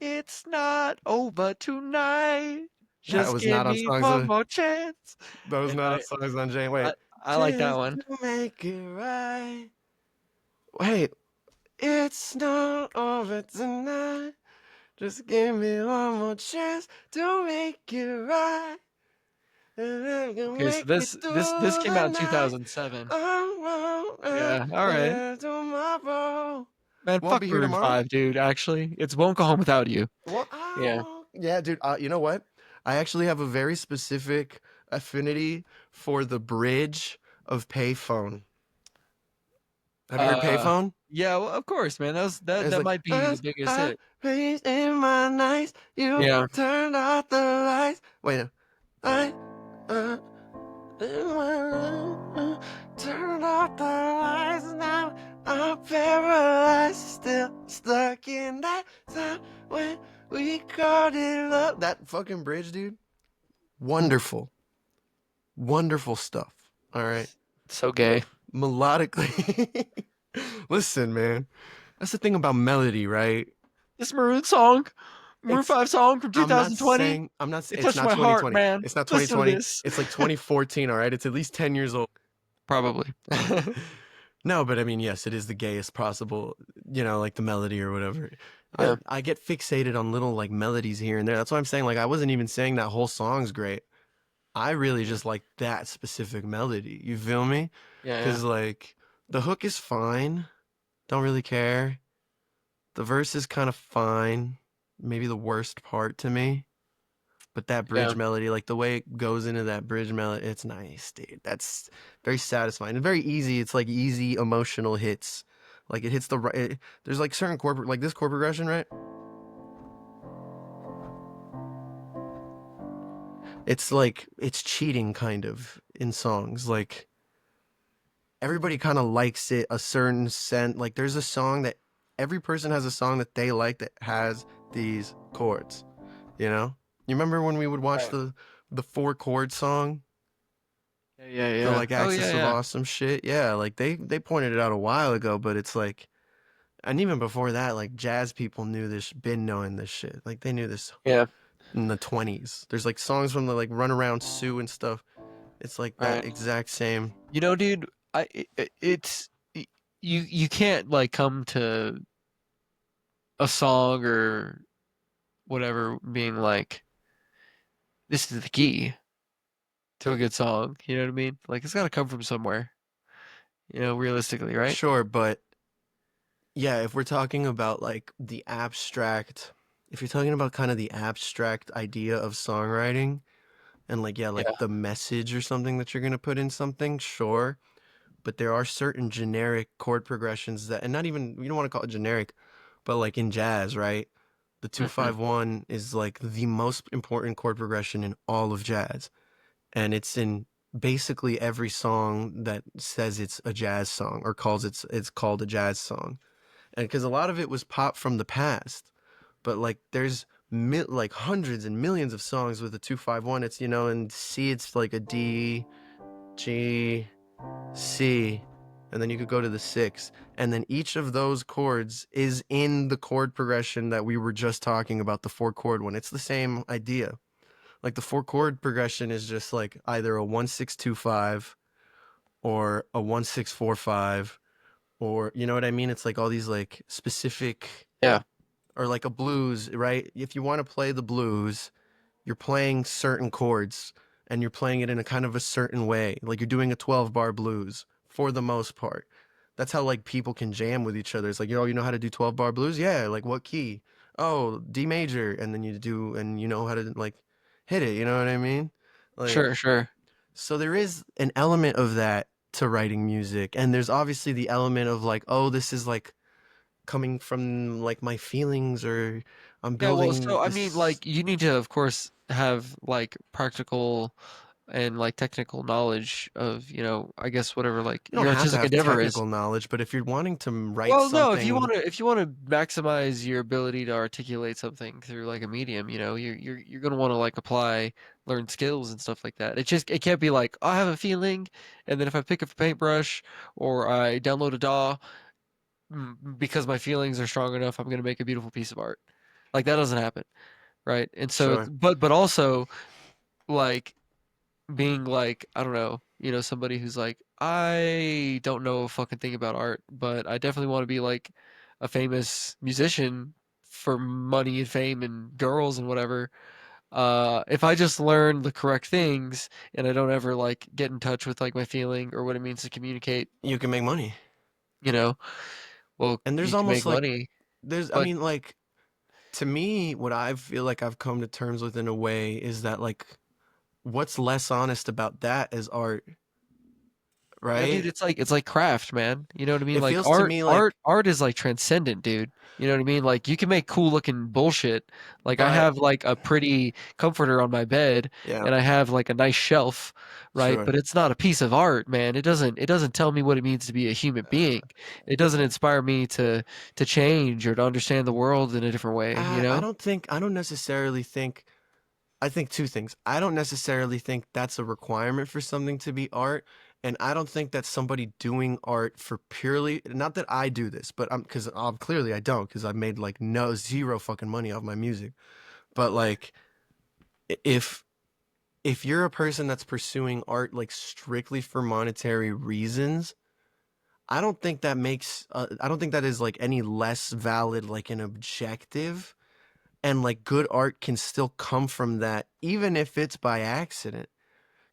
"It's not over tonight. That Just was give not on me songs one of more chance." that was And not on songs on Jane. I, Wait. I like that Just one. to make it right. Wait. It's not over tonight. Just give me one more chance to make it right. And I can Okay, so make it this through came the out in night. 2007. I won't Yeah, all right, there tomorrow. man. Won't Fuck be here Maroon tomorrow? 5, dude. Actually, it's "Won't Go Home Without You." Well, Yeah. yeah, dude. You know what? I actually have a very specific affinity for the bridge of Payphone. Have you heard Uh, Payphone? yeah. Well, of course, man. It's That like, might be the as biggest I hit. raised in my nights, you Yeah. turned out the lights. Wait, no. I, uh, in my room, turned out the lights. Now I'm paralyzed, still stuck in that time when we called it love. That fucking bridge, dude. Wonderful, wonderful stuff. All right, So gay. melodically. Listen, man. That's the thing about melody, right? This Maroon song, Maroon It's 5 song from I'm not 2020. saying I'm not It it's touched not my heart, 2020. man. It's not Listen to 2020. this. It's like 2014, all right? It's at least 10 years old. Probably. No, but I mean, yes, it is the gayest possible, like the melody or whatever. I Yeah. I get fixated on little like melodies here and there. That's why I'm saying like I wasn't even saying that whole song's great. I really Yeah. just like that specific melody. You feel me? Yeah. Yeah. Cuz like the hook is fine. Don't really care. The verse is kind of fine. Maybe the worst part to me. But that Yeah. bridge melody, like the way it goes into that bridge melody, it's nice, dude. That's very satisfying and very easy. It's like easy emotional hits. Like it hits the right. There's like certain chord, like this chord progression, right? It's like it's cheating kind of in songs. Like everybody kind of likes it a certain scent. Like there's a song that every person has a song that they like that has these chords. You know? You remember when we would watch Right. the four chord song? Yeah. Yeah. The Yeah. like Oh Axis yeah. of Yeah. Awesome shit. Yeah, like they pointed it out a while ago, but it's like and even before that, like jazz people knew this been knowing this shit. Like they knew this Yeah. in the 20s. There's like songs from the like Runaround Sue and stuff. It's like that Right. exact same. Dude, it's you can't like come to a song or whatever being like, this is the key to a good song. You know what I mean? Like it's got to come from somewhere. Realistically, right? Sure, but yeah, if we're talking about like the abstract if you're talking about kind of the abstract idea of songwriting and like yeah, like Yeah. the message or something that you're going to put in something, sure. but there are certain generic chord progressions that, and not even, you don't want to call it generic, but like in jazz, right? The Hmm. 251 is like the most important chord progression in all of jazz. And it's in basically every song that says it's a jazz song or calls it's called a jazz song. And because a lot of it was pop from the past, but like there's like hundreds and millions of songs with a 251. It's, and C, it's like a D, G, C, and then you could go to the six. And then each of those chords is in the chord progression that we were just talking about, the four chord one. It's the same idea. Like the four chord progression is just like either a 1 6 2 5 or a 1 6 4 5, or you know what I mean? It's like all these like specific, Yeah, or like a blues, right? If you want to play the blues, you're playing certain chords and you're playing it in a kind of a certain way. Like you're doing a 12 bar blues for the most part. That's how like people can jam with each other. It's like, you know how to do 12 bar blues? Yeah, like what key? Oh, D major. And then you do, and you know how to like hit it, you know what I mean? Like, sure, sure. so there is an element of that to writing music. And there's obviously the element of like, oh, this is like coming from like my feelings, or I'm Yeah, well, building so I mean, this. like, you need to, of course, have like practical and like technical knowledge of, I guess whatever like You don't your have to artistic have endeavor is. technical knowledge, but if you're wanting to write Well, no, if you something, want to, if you want to maximize your ability to articulate something through like a medium, you're gonna want to like apply, learn skills and stuff like that. It can't be like, "Oh, I have a feeling, and then if I pick up a paintbrush or I download a DAW, because my feelings are strong enough, I'm gonna make a beautiful piece of art." Like that doesn't happen, right? And so, sure, but also like being like, I don't know, somebody who's like, I don't know a fucking thing about art, but I definitely want to be like a famous musician for money and fame and girls and whatever. If I just learn the correct things and I don't ever like get in touch with like my feeling or what it means to communicate, you can make money. you know, well, And there's you can almost make like, money, I but mean, like, to me, what I feel like I've come to terms with in a way is that, like, what's less honest about that is art, yeah, right? dude, it's like craft, man. You know what I mean? It Like feels to art, me like, art, art is like transcendent, dude. You know what I mean? Like you can make cool looking bullshit. Like I but have like a pretty comforter on my bed yeah, and I have like a nice shelf, right? sure. But it's not a piece of art, man. It doesn't tell me what it means to be a human being. It doesn't inspire me to change or to understand the world in a different way, you I know? don't think, I don't necessarily think, I think two things. I don't necessarily think that's a requirement for something to be art. And I don't think that somebody doing art for purely, not that I do this, but because clearly I don't, because I've made like no zero fucking money off my music. But like, if you're a person that's pursuing art like strictly for monetary reasons, I don't think that is like any less valid like an objective. And like good art can still come from that, even if it's by accident.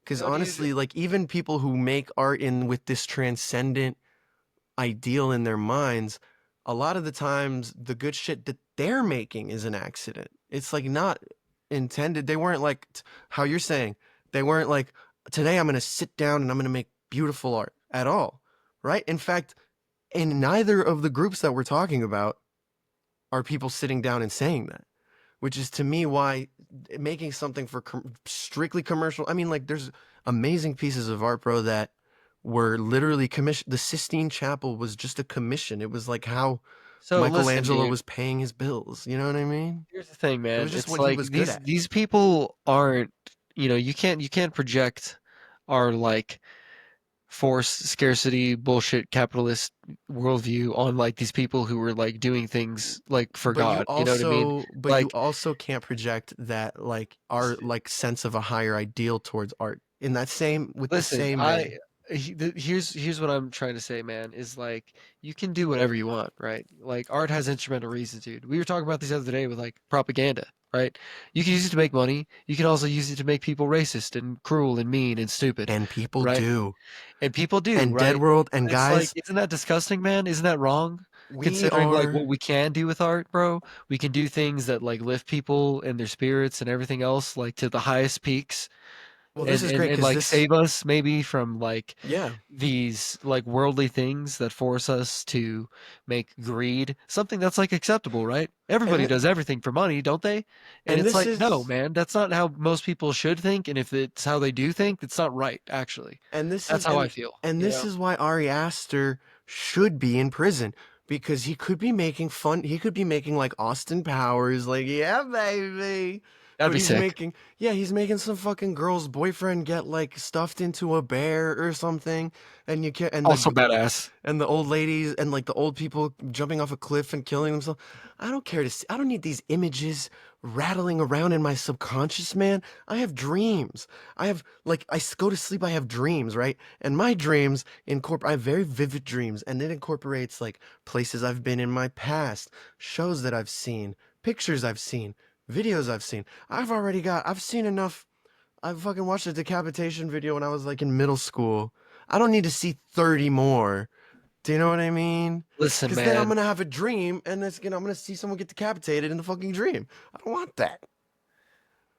Because No, dude. honestly, like even people who make art in with this transcendent ideal in their minds, a lot of the times the good shit that they're making is an accident. It's like not intended. They weren't like how you're saying. They weren't like, today I'm going to sit down and I'm going to make beautiful art at all. Right? In fact, in neither of the groups that we're talking about are people sitting down and saying that, which is to me why making something for strictly commercial. I mean, like there's amazing pieces of art, bro, that were literally commissioned. The Sistine Chapel was just a commission. It was like how So listen, Michelangelo dude. was paying his bills. You know what I mean? Here's the thing, It man. was just It's what he like was good these at. these people aren't, you can't project our like force scarcity bullshit capitalist worldview on like these people who were like doing things like for God. You know what I mean? But you Like, also can't project that like our like sense of a higher ideal towards art in that same with the listen, same vein. here's what I'm trying to say, man, is like you can do whatever you want, right? Like art has instrumental reasons, dude. We were talking about this the other day with like propaganda, right? You can use it to make money. You can also use it to make people racist and cruel and mean and stupid, And people right? do. And people do, And Dead right? World and It's like, guys, isn't that disgusting, man? Isn't that wrong? we Considering like are what we can do with art, bro, we can do things that like lift people and their spirits and everything else like to the highest peaks, Well, this is and great and because like this, save us maybe from like yeah, these like worldly things that force us to make greed something that's like acceptable, right? and Everybody th- does everything for money, don't they? And and it's this like, no, is man, that's not how most people should think. And if it's how they do think, it's not right, actually. and this That's is how I and feel, and this is why Ari Aster should be in prison because he could be making fun. He could be making like Austin Powers, like yeah, baby. That'd But be sick. he's making some fucking girl's boyfriend get like stuffed into a bear or something, and you can not Also badass. and the old ladies and like the old people jumping off a cliff and killing themselves. I don't care to see. I don't need these images rattling around in my subconscious, man. I have dreams. I have like go to sleep. I have dreams, right? And my dreams incorporate. I have very vivid dreams, and it incorporates like places I've been in my past, shows that I've seen, pictures I've seen, videos I've seen. I've seen enough. I fucking watched a decapitation video when I was like in middle school. I don't need to see 30 more. Do you know what I mean? Listen, Because then I'm man, gonna have a dream, and I'm gonna see someone get decapitated in the fucking dream. I don't want that.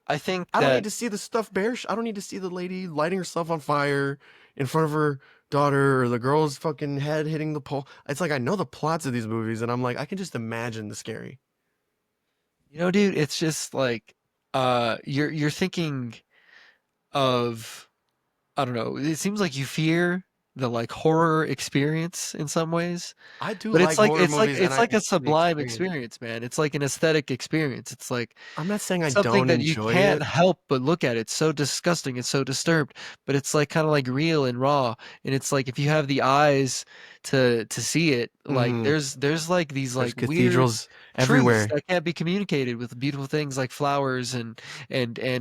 I think I don't need that to see the stuffed bear. I don't need to see the lady lighting herself on fire in front of her daughter, or the girl's fucking head hitting the pole. It's like I know the plots of these movies, and I'm like, I can just imagine the scary. dude, it's just like you're thinking of, I don't know, it seems like you fear the like horror experience in some ways. I do But it's like like horror it's like movies, and it's I like a enjoy the sublime experience. experience, man. It's like an aesthetic experience. It's like I'm not saying I something don't that you enjoy can't it. help but look at. It's so disgusting, it's so disturbed, but it's like kind of like real and raw. And it's like if you have the eyes to see it, like Mm-hmm. there's like these There's like weird cathedrals truths everywhere. that can't be communicated with beautiful things like flowers and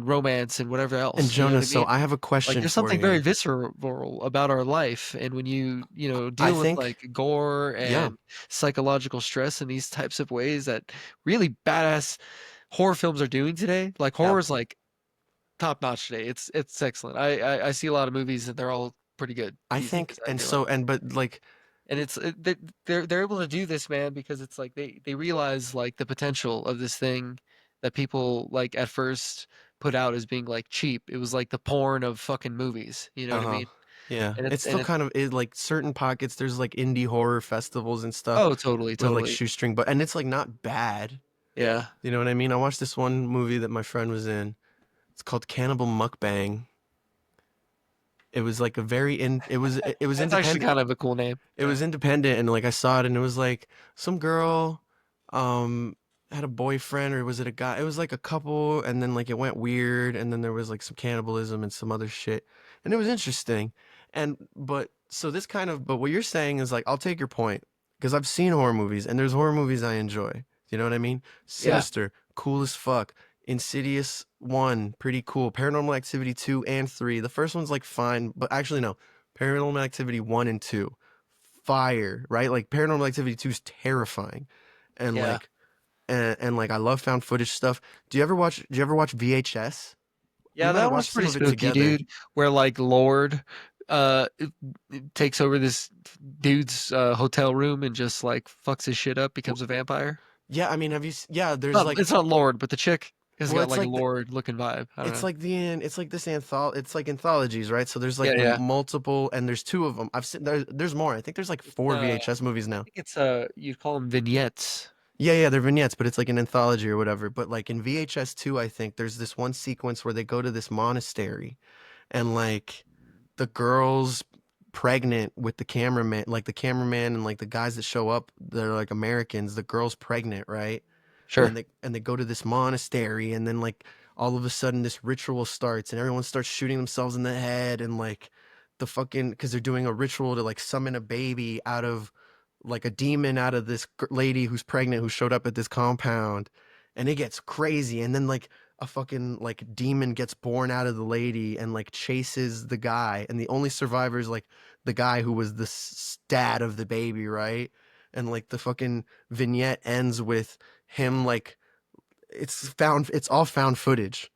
romance and whatever And else. You know what I Jonas, so mean? I have a Like question there's for something very you. visceral about our life, and when you I deal with think, like gore yeah, and psychological stress in these types of ways that really badass horror films are doing today, like yeah. horror is like top notch today. It's excellent. I see a lot of movies and they're all pretty good I these days. think, I and feel like, so, and but like, and they're able to do this, man, because it's like they realize like the potential of this thing that people like at first put out as being like cheap. It was like the porn of fucking movies. You know what I uh-huh. mean? Yeah, And it's it's still and it kind of like certain pockets. There's like indie horror festivals and stuff oh totally with like totally shoestring, but and it's like not bad. yeah. You know what I mean? I watched this one movie that my friend was in. It's called Cannibal Mukbang. It was like a very in. It was That's actually independent. kind of a cool name. It Yeah. was independent, and like I saw it, and it was like some girl um had a boyfriend, or was it a guy? It was like a couple, and then like it went weird, and then there was like some cannibalism and some other shit, and it was interesting. And but so this kind of but what you're saying is like I'll take your point because I've seen horror movies, and there's horror movies I enjoy. You know what I mean? Yeah. Sinister, cool as fuck. Insidious 1, pretty cool. Paranormal Activity 2 and 3. The first one's like fine, but actually no. Paranormal Activity 1 and 2, fire, right? Like Paranormal Activity 2 is terrifying. And Yeah. like and like I love found footage stuff. Do you ever watch VHS? We Yeah, might have that one's watched some pretty of it spooky, together. dude. Where like Lord it takes over this dude's hotel room and just like fucks his shit up, becomes a vampire. Yeah, I mean, yeah, there's like It's not Lord, but the chick has well got it's like a like Lord looking vibe. I don't know. it's like this it's like anthologies, right? So there's Yeah, like yeah. multiple and there's two of them. I've seen there's more. I think there's like It's four I VHS movies now. think it's you call them vignettes. Yeah, they're vignettes, but it's like an anthology or whatever. But like in VHS 2, I think there's this one sequence where they go to this monastery and like the girl's pregnant with the cameraman, like the cameraman and like the guys that show up, they're like Americans. The girl's pregnant, right? Sure. And they go to this monastery, and then like all of a sudden this ritual starts, and everyone starts shooting themselves in the head, and like the fucking because they're doing a ritual to like summon a baby out of like a demon out of this lady who's pregnant who showed up at this compound, and it gets crazy, and then like a fucking like demon gets born out of the lady and like chases the guy, and the only survivor is like the guy who was the dad of the baby, right? And like the fucking vignette ends with him like it's all found footage,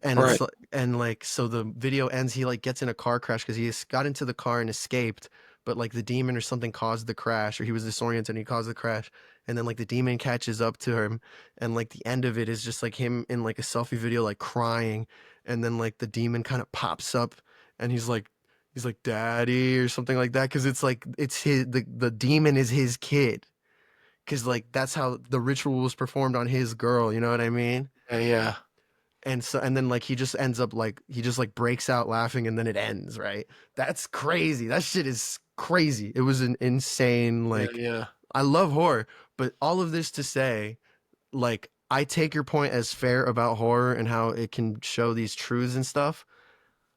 and Right. and like so the video ends, he like gets in a car crash because got into the car and escaped, but like the demon or something caused the crash, or he was disoriented and he caused the crash, and then like the demon catches up to him, and like the end of it is just like him in like a selfie video like crying, and then like the demon kind of pops up, and he's like daddy or something like that, because it's like it's his the demon is his kid, because like that's how the ritual was performed on his girl, you know what I mean? Yeah, yeah. And so and then like he just ends up like he just like breaks out laughing, and then it ends, right? That's crazy. That shit is crazy. It was an insane, Yeah, like, yeah. I love horror, but all of this to say, like, I take your point as fair about horror and how it can show these truths and stuff.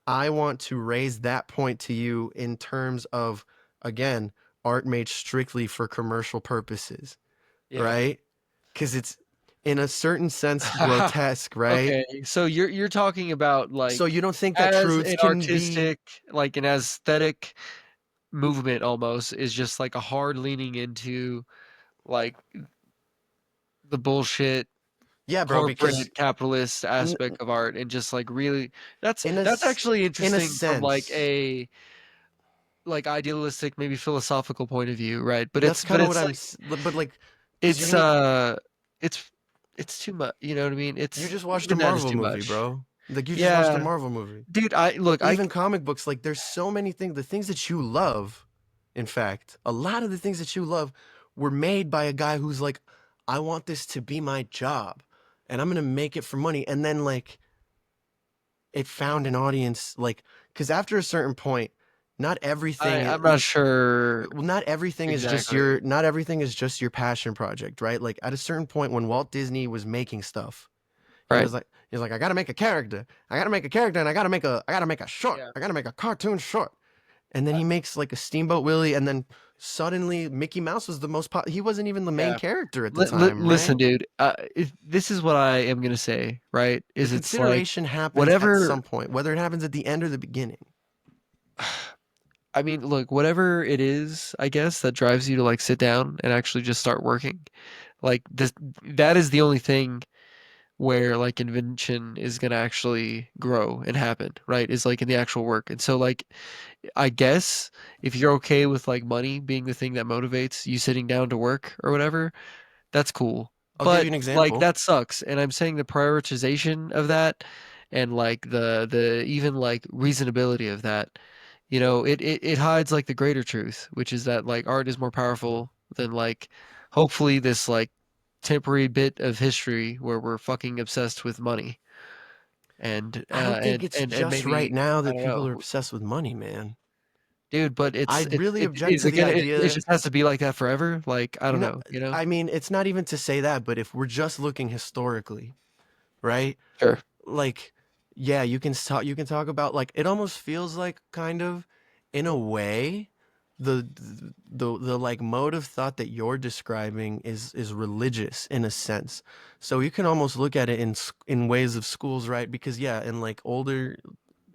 I want to raise that point to you in terms of, again, art made strictly for commercial purposes, Yeah. right? Because it's in a certain sense grotesque, right? Okay, so you're talking about So like you don't think that as truths an can be, artistic, like an aesthetic movement almost is just like a hard leaning into like the bullshit yeah, bro, because corporate capitalist n- aspect of art and just like really that's in a that's s- actually in a interesting from like sense, a like idealistic maybe philosophical point of view, right? But that's but kind of what it's like but like, because you it's need, it's it's too much, you know what I mean? you It's just watched a even that is Marvel too movie, much. bro. Like, you just watched a Yeah, Marvel movie. dude, I look, I Even comic books, like, there's so many things, the things that you love, in fact, a lot of the things that you love were made by a guy who's like, I want this to be my job, and I'm gonna make it for money. And then like it found an audience, like, because after a certain point, not everything I'm not sure well, not everything is just exactly. your, not everything is just your passion project, right? Like, at a certain point when Walt Disney was making stuff, Right. he was like, I gotta make a character. I gotta make a character, and I gotta make a short. Yeah. I gotta make a cartoon short. And then he makes like a Steamboat Willie, and then suddenly Mickey Mouse was the most he wasn't even the main Yeah. character at the time, Listen, right? dude. This is what I am gonna say, right? The Is it's like consideration happens at whatever. some point, whether it happens at the end or the beginning. I mean, look, whatever it is, I guess that drives you to like sit down and actually just start working. Like this, that is the only thing where like invention is gonna actually grow and happen, right? Is like in the actual work. And so like I guess if you're okay with like money being the thing that motivates you sitting down to work or whatever, that's cool. I'll give you But an like example. that sucks. And I'm saying the prioritization of that and like the even like reasonability of that, it hides like the greater truth, which is that like art is more powerful than like hopefully this like temporary bit of history where we're fucking obsessed with money and I don't think it's and just right maybe now I that don't people are know. obsessed with money, man. Dude, but I it's really it object is to it the gonna it idea. just has to be like that forever? Like, I don't No, know, you know? I mean, it's not even to say that, but if we're just looking historically, right? Sure. Like, yeah, you can talk about, like, it almost feels like, kind of, in a way, the the like mode of thought that you're describing is religious in a sense. So you can almost look at it in ways of schools, right? Because yeah, in like older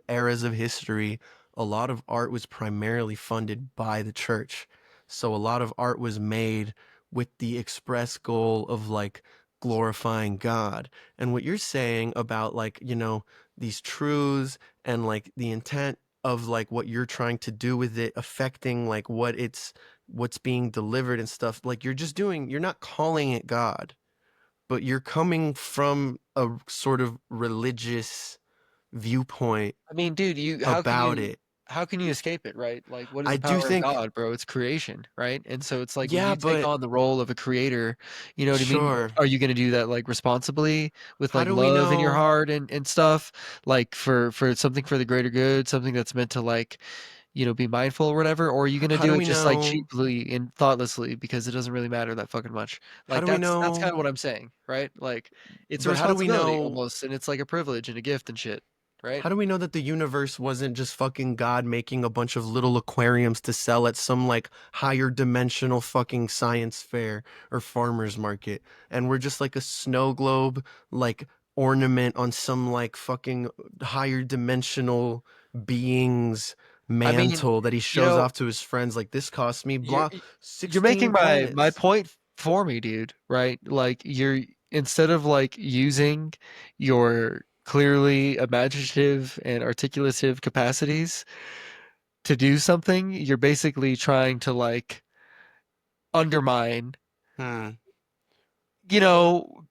eras of history, a lot of art was primarily funded by the church. So a lot of art was made with the express goal of like glorifying God. And what you're saying about, like, these truths and like the intent of like what you're trying to do with it affecting like what's being delivered and stuff, like, you're not calling it God, but you're coming from a sort of religious viewpoint I mean, dude, about it. how can you escape it, right? Like, what is I the do power of think, God, bro? It's creation, right? And so it's like when yeah, you take but on the role of a creator, you know what I mean? sure. Are you going to do that like responsibly with How like do we love in your know? heart and stuff, like for something for the greater good, something that's meant to like, be mindful or whatever, or are you going to How do do it we just like know? cheaply and thoughtlessly because it doesn't really matter that fucking much? How Like do we that's kind know? of what I'm saying, right? Like it's a But how do we responsibility know? almost, and it's like a privilege and a gift and shit, right? How do we know that the universe wasn't just fucking God making a bunch of little aquariums to sell at some like higher dimensional fucking science fair or farmer's market? And we're just like a snow globe, like, ornament on some like fucking higher dimensional being's I mean, mantle that he you shows know, off to his friends. Like, this cost me you're blah you're making 16 my planets. point for me, dude, right? Like you're instead of like using your clearly imaginative and articulative capacities to do something, you're basically trying to like undermine, Hmm. you know,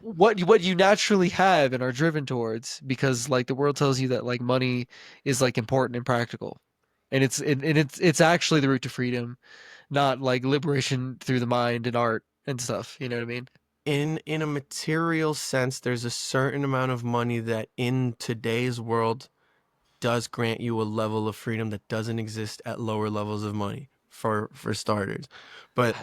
what you naturally have and are driven towards, because like the world tells you that like money is like important and practical, and it's actually the route to freedom, not like liberation through the mind and art and stuff. You know what I mean? In a material sense, there's a certain amount of money that in today's world does grant you a level of freedom that doesn't exist at lower levels of money for starters. But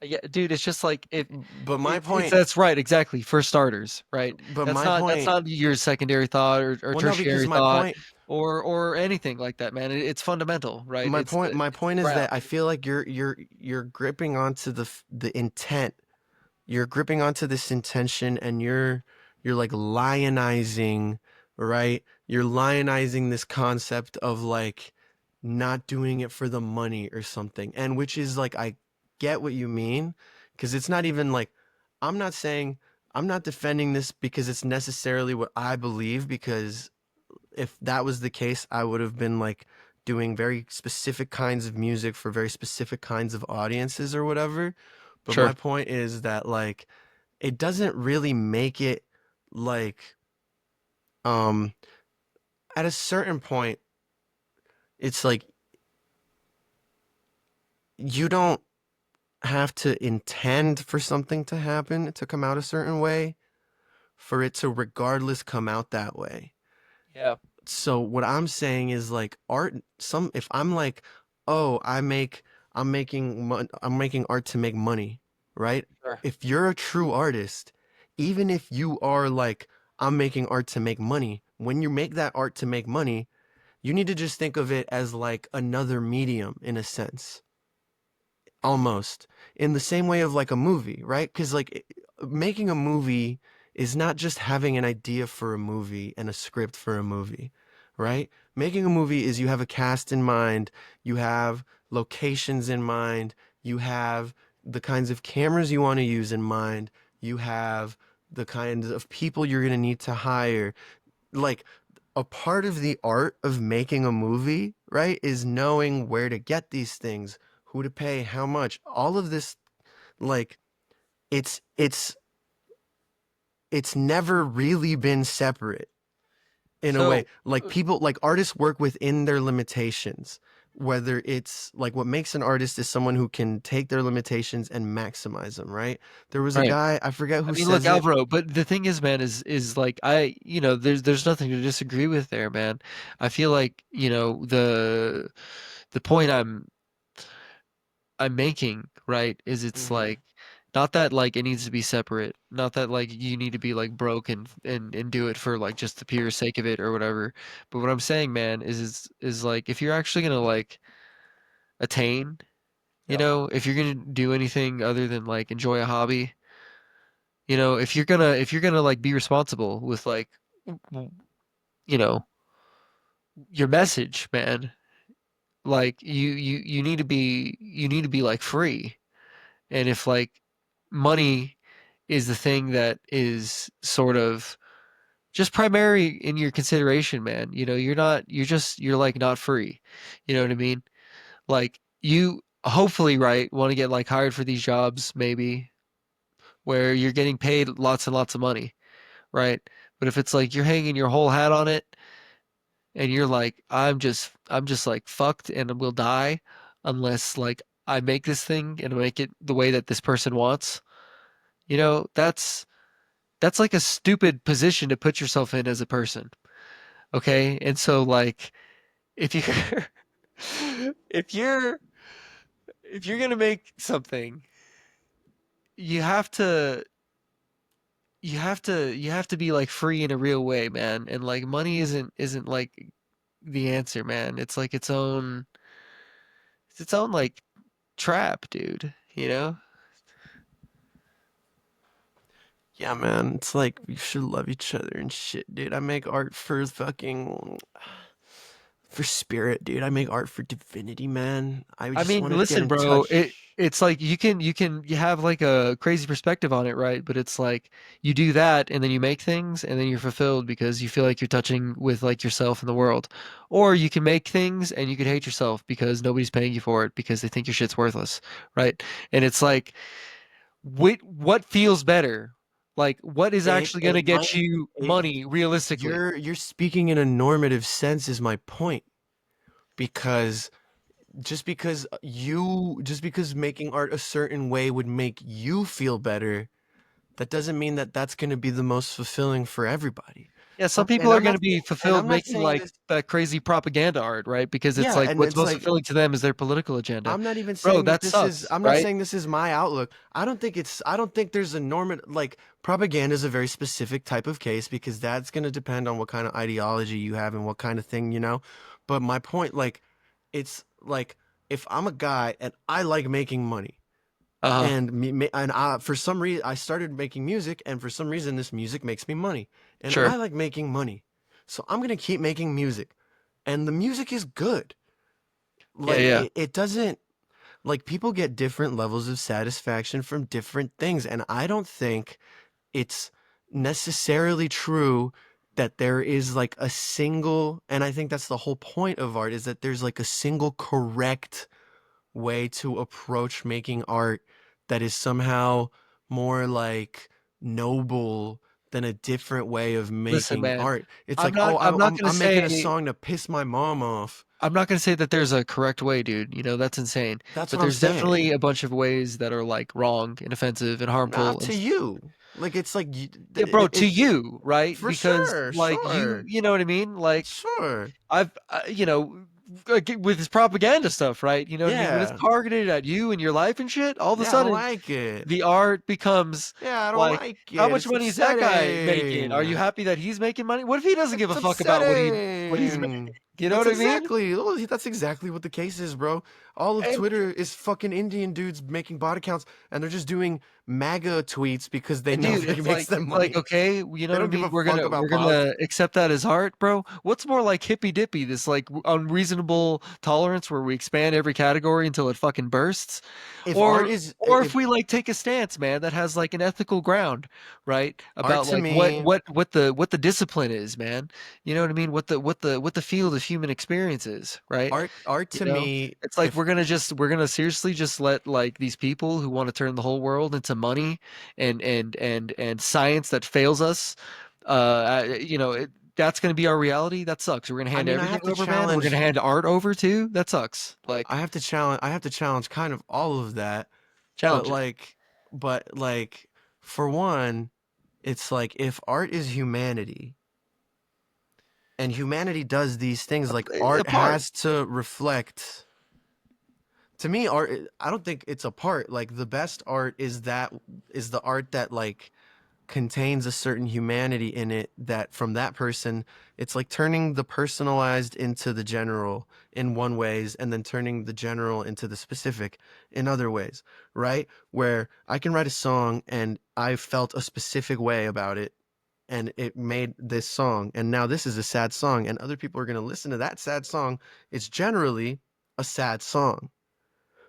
Yeah, dude, it's just like but my it's point that's right, exactly. For starters, right? but That's my not that's point not your secondary thought or well no because tertiary thought or anything like that, man. It's fundamental, right? my point It's is that ground. I feel like you're gripping onto the intent. You're gripping onto this intention and you're like lionizing, right? You're lionizing this concept of like not doing it for the money or something. And which is like I get what you mean because it's not even like I'm not saying I'm not defending this because it's necessarily what I believe because if that was the case, I would have been like doing very specific kinds of music for very specific kinds of audiences or whatever. But Sure. my point is that like it doesn't really make it like um at a certain point it's like you don't have to intend for something to happen to come out a certain way for it to regardless come out that way. Yeah. So what I'm saying is like art some if I'm like, "Oh, I'm making art to make money." Right? Sure. If you're a true artist, even if you are like I'm making art to make money, when you make that art to make money, you need to just think of it as like another medium in a sense almost in the same way of like a movie, right? Because making a movie is not just having an idea for a movie and a script for a movie, right? Making a movie is you have a cast in mind, you have locations in mind, you have the kinds of cameras you want to use in mind, you have the kinds of people you're going to need to hire. Like a part of the art of making a movie, right, is knowing where to get these things, who to pay, how much, all of this, like it's it's it's never really been separate in a way. So, Like people, like artists work within their limitations. Whether it's like what makes an artist is someone who can take their limitations and maximize them, right? There was a right. guy, I forget I who mean, look, says it. Alvaro, but the thing is, man, is like there's nothing to disagree with there, man. I feel like, the point I'm making, right, is it's Hmm. like not that like it needs to be separate, not that like you need to be like broke and do it for like just the pure sake of it or whatever. But what I'm saying, man, is like if you're actually gonna like attain, Yep. if you're gonna do anything other than like enjoy a hobby, if you're gonna like be responsible with like w- you know your message, man, like you need to be like free. And if like money is the thing that is sort of just primary in your consideration, man, you're like not free. You know what I mean? Like you hopefully, right, want to get like hired for these jobs maybe where you're getting paid lots and lots of money, right? But if it's like you're hanging your whole hat on it and you're like, I'm just like fucked and will die unless like I make this thing and make it the way that this person wants. That's like a stupid position to put yourself in as a person. Okay? And so like if you if you're if you're gonna make something, you have to you have to be like free in a real way, man. And like money isn't like the answer, man. It's its own like trap, dude, you know? Yeah, man. It's like we should love each other and shit, dude. I make art for fucking for spirit, dude. I make art for divinity, man. I I just mean, want to get listen, in bro, touch. it's like you have like a crazy perspective on it, right? But it's like you do that and then you make things and then you're fulfilled because you feel like you're touching with like yourself and the world. Or you can make things and you could hate yourself because nobody's paying you for it because they think your shit's worthless, right? And it's like what feels better? Like, what is actually going to It get might you it, money realistically? you're speaking in a normative sense is my point, because just because making art a certain way would make you feel better, that doesn't mean that that's going to be the most fulfilling for everybody. Yeah, some And people are I'm going not to be and fulfilled I'm not making saying like this. that crazy propaganda art, right? Because it's Yeah, like and what's it's most like fulfilling to them is their political agenda. I'm not even Bro, saying that that this is sucks, I'm not right? saying this is my outlook. I don't think there's a norm, like propaganda is a very specific type of case because that's going to depend on what kind of ideology you have and what kind of thing, you know. But my point, like, it's like if I'm a guy and I like making money, Uh-huh. and for some reason I started making music, and for some reason this music makes me money, and Sure. I like making money, so I'm gonna keep making music, and the music is good. Yeah, Like yeah. it doesn't, like, people get different levels of satisfaction from different things, and I don't think it's necessarily true that there is like a single, and I think that's the whole point of art, is that there's like a single correct way to approach making art that is somehow more like noble than a different way of Listen, making man. art. It's I'm like, not oh, I'm not going to I'm making a say song to piss my mom off. I'm not going to say that there's a correct way, dude. You know, that's insane. That's But what I'm there's definitely saying. a bunch of ways that are like wrong and offensive and harmful Not and to you. Like it's like yeah, bro, to it's you, right? for Because sure, like you, sure, you know what I mean? Like sure. I've, you know, with this propaganda stuff, right? You know what I mean? When it's Yeah, targeted at you and your life and shit, all of a yeah. I don't sudden like it. the art becomes Yeah, I don't like, like how it. much It's money is that guy making? Are you upsetting. happy that he's making money? What if he doesn't give It's a fuck about what he's making? upsetting. You know what I mean? That's exactly what the case is, bro. All of And, Twitter is fucking Indian dudes making bot accounts, and they're just doing MAGA tweets because they and know dude, it makes them it's like money. okay, you know They what I don't give mean? a fuck We're about gonna politics. accept that as art, bro. What's more like hippy dippy? This like unreasonable tolerance where we expand every category until it fucking bursts, If art is or if we like take a stance, man, that has like an ethical ground, right? art About to like me, what the discipline is, man. You know what I mean? What the field of human experience is, right? art You to know, me, it's like if we're gonna seriously just let like these people who want to turn the whole world into money and science that fails us, you know, that's gonna be our reality. That sucks. We're gonna I hand mean, everything over, man. We're gonna hand art over too. That sucks. Like I have to challenge kind of all of that, but challenge it. but like, for one, it's like if art is humanity, and humanity does these things, like art Apart, has to reflect. To me, art, I don't think it's a part. Like the best art is the art that like contains a certain humanity in it, that from that person, it's like turning the personalized into the general in one ways, and then turning the general into the specific in other ways, right? Where I can write a song and I felt a specific way about it, and it made this song, and now this is a sad song, and other people are going to listen to that sad song. It's generally a sad song,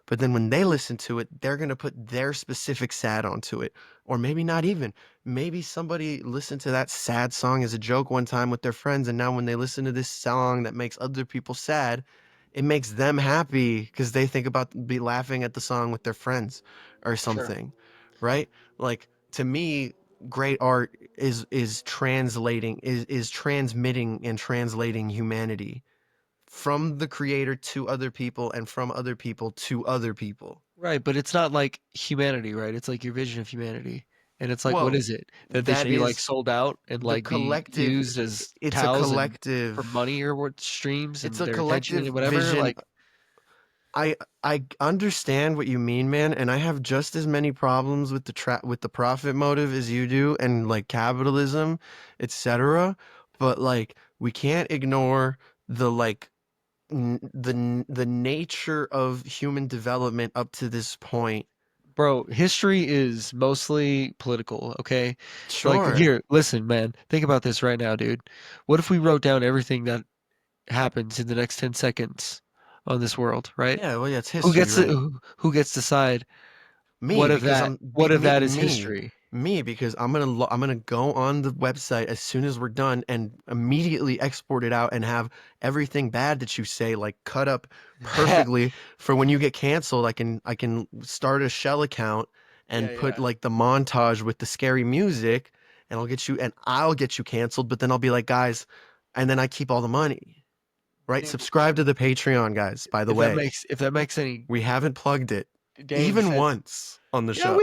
but then when they listen to it, they're going to put their specific sad onto it. Or maybe not even. Maybe somebody listened to that sad song as a joke one time with their friends, and now when they listen to this song that makes other people sad, it makes them happy because they think about be laughing at the song with their friends or sure. something, right? Like, to me, great art is transmitting and translating humanity from the creator to other people, and from other people to other people. Right, but it's not like humanity, right? It's like your vision of humanity. And it's like, what Well, is it? That they that should be like is sold out and the like be collective. used as It's a cows and for collective. money or what streams It's and a their attention collective and whatever? vision. Like, I understand what you mean, man, and I have just as many problems with the profit motive as you do, and like capitalism, etc. But like we can't ignore the like the nature of human development up to this point. bro, history is mostly political, okay? Like, Sure. here, listen, man, think about this right now, dude. What if we wrote down everything that happens in the next 10 seconds on this world, right? Yeah, well, yeah, it's history, right? Who gets to decide Me, because what of that is me, history? because I'm gonna go on the website as soon as we're done and immediately export it out and have everything bad that you say like cut up perfectly for when you get canceled. I can start a shell account Yeah, and put yeah. like the montage with the scary music, and I'll get you canceled, but then I'll be like, guys, and then I keep all the money. Right? Dude, Subscribe to the Patreon, guys, by the way. if that makes any We haven't plugged it dang even sense. once on the Yeah, show.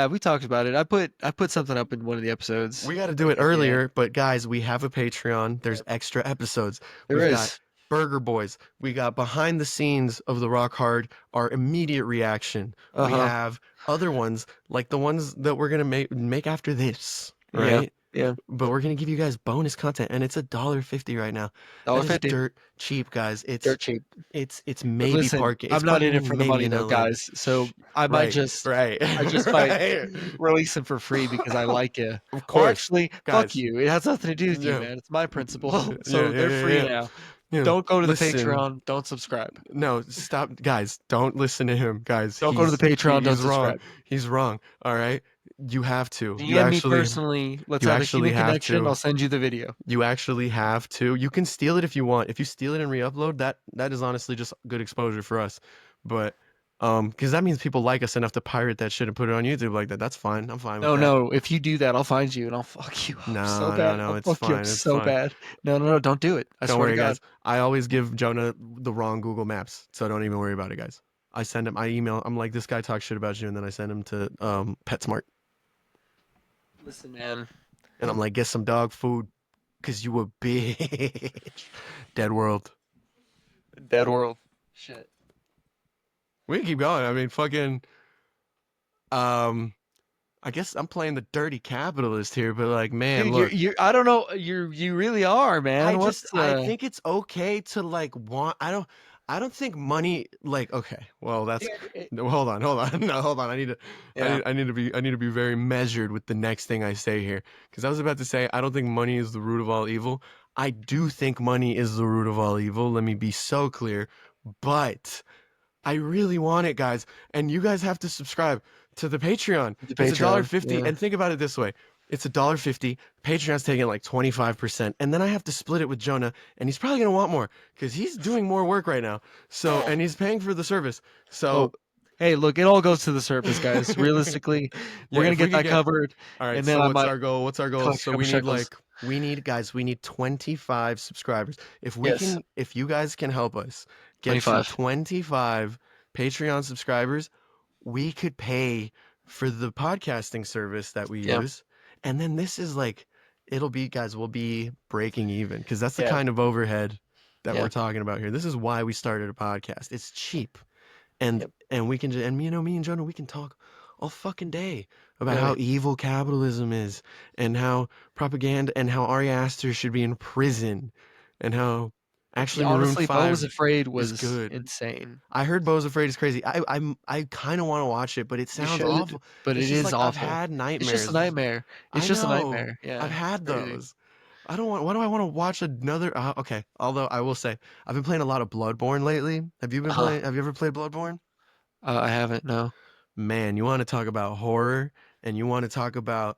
we talked about it. I put something up in one of the episodes. We got to do it Like at the end. earlier, but guys, we have a Patreon. There's Yeah, extra episodes. there We've got is. Burger Boys. We got behind the scenes of the Rock Hard, our immediate reaction. We Uh-huh. have other ones like the ones that we're gonna make after this, Yeah. right? Yeah. But we're gonna give you guys bonus content, and it's $1.50 right now. That is 50. dirt cheap, guys. Dirt cheap. It's But maybe listen, parking. It's I'm not in it parking for the maybe money in though, LA. guys. So Right, right, I just might right. release them for free because I like you. Of Or course, actually, fuck guys. you. It has nothing to do with you, Yeah, man. It's my principle. yeah, So yeah, they're yeah, free yeah. now. Yeah. Don't go to the Listen, Patreon. Don't subscribe. no, stop, guys. Don't listen to him, guys. Don't go to the Patreon. Don't He's wrong. subscribe. He's wrong. All right, you have to. DM me personally. Let's You have a actually human have connection. to. I'll send you the video. You actually have to. You can steal it if you want. If you steal it and re-upload, that is honestly just good exposure for us. But because that means people like us enough to pirate that shit and put it on YouTube like that. That's fine. I'm fine with No, that. no. If you do that, I'll find you and I'll fuck you up so No, no, bad. no. I'll It's fuck you up fine. It's so fine. bad. No, no, no. Don't do it. I Don't swear to worry, God. guys. I always give Jonah the wrong Google Maps, so don't even worry about it, guys. I send him. I email. I'm like, this guy talks shit about you, and then I send him to PetSmart, Listen, man. and I'm like, get some dog food, cause you a bitch. Dead world. Dead world. Shit. We can keep going. I mean, fucking. Um, I guess I'm playing the dirty capitalist here, but like, man, Dude, look. I don't know. You really are, man. I think it's okay to like want. I don't think money like okay. Well, that's Dude, no, hold on, hold on, no, hold on. yeah. I need to be very measured with the next thing I say here because I was about to say I don't think money is the root of all evil. I do think money is the root of all evil. Let me be so clear, but I really want it, guys, and you guys have to subscribe to the Patreon. The It's Patreon. $1.50, Yeah. and think about it this way: it's $1.50. Patreon's taking like 25%, and then I have to split it with Jonah, and he's probably gonna want more because he's doing more work right now. So, and he's paying for the service. So, Oh, hey, look, it all goes to the surface, guys. Realistically, we're yeah, gonna if we get could that get covered, all right. and then So, I what's might our goal? What's our goal? collect a So couple we need shekels. like we need 25 subscribers. Yes, If you guys can help us get to 25. 25 Patreon subscribers, we could pay for the podcasting service that we Yeah, use. And then this is like, it'll be, guys, we'll be breaking even because that's the yeah, kind of overhead that yeah, we're talking about here. This is why we started a podcast. It's cheap. And, yep. we can, and you know, me and Jonah, we can talk all fucking day about how Really. evil capitalism is and how propaganda and how Ari Aster should be in prison and how actually Maroon Honestly, Bo was 5 Afraid is was good. insane. I heard Bo's Afraid is crazy. I kind of want to watch it, but it You sounds should, awful. but It's it just is like I've awful. had It's just a nightmares. nightmare. It's I just a know. nightmare. I've Yeah, it's had crazy. those. I don't want. Why do I want to watch another? Okay. Although I will say, I've been playing a lot of Bloodborne lately. Have you been Uh-huh. playing? Have you ever played Bloodborne? I haven't. No. Man, you want to talk about horror, and you want to talk about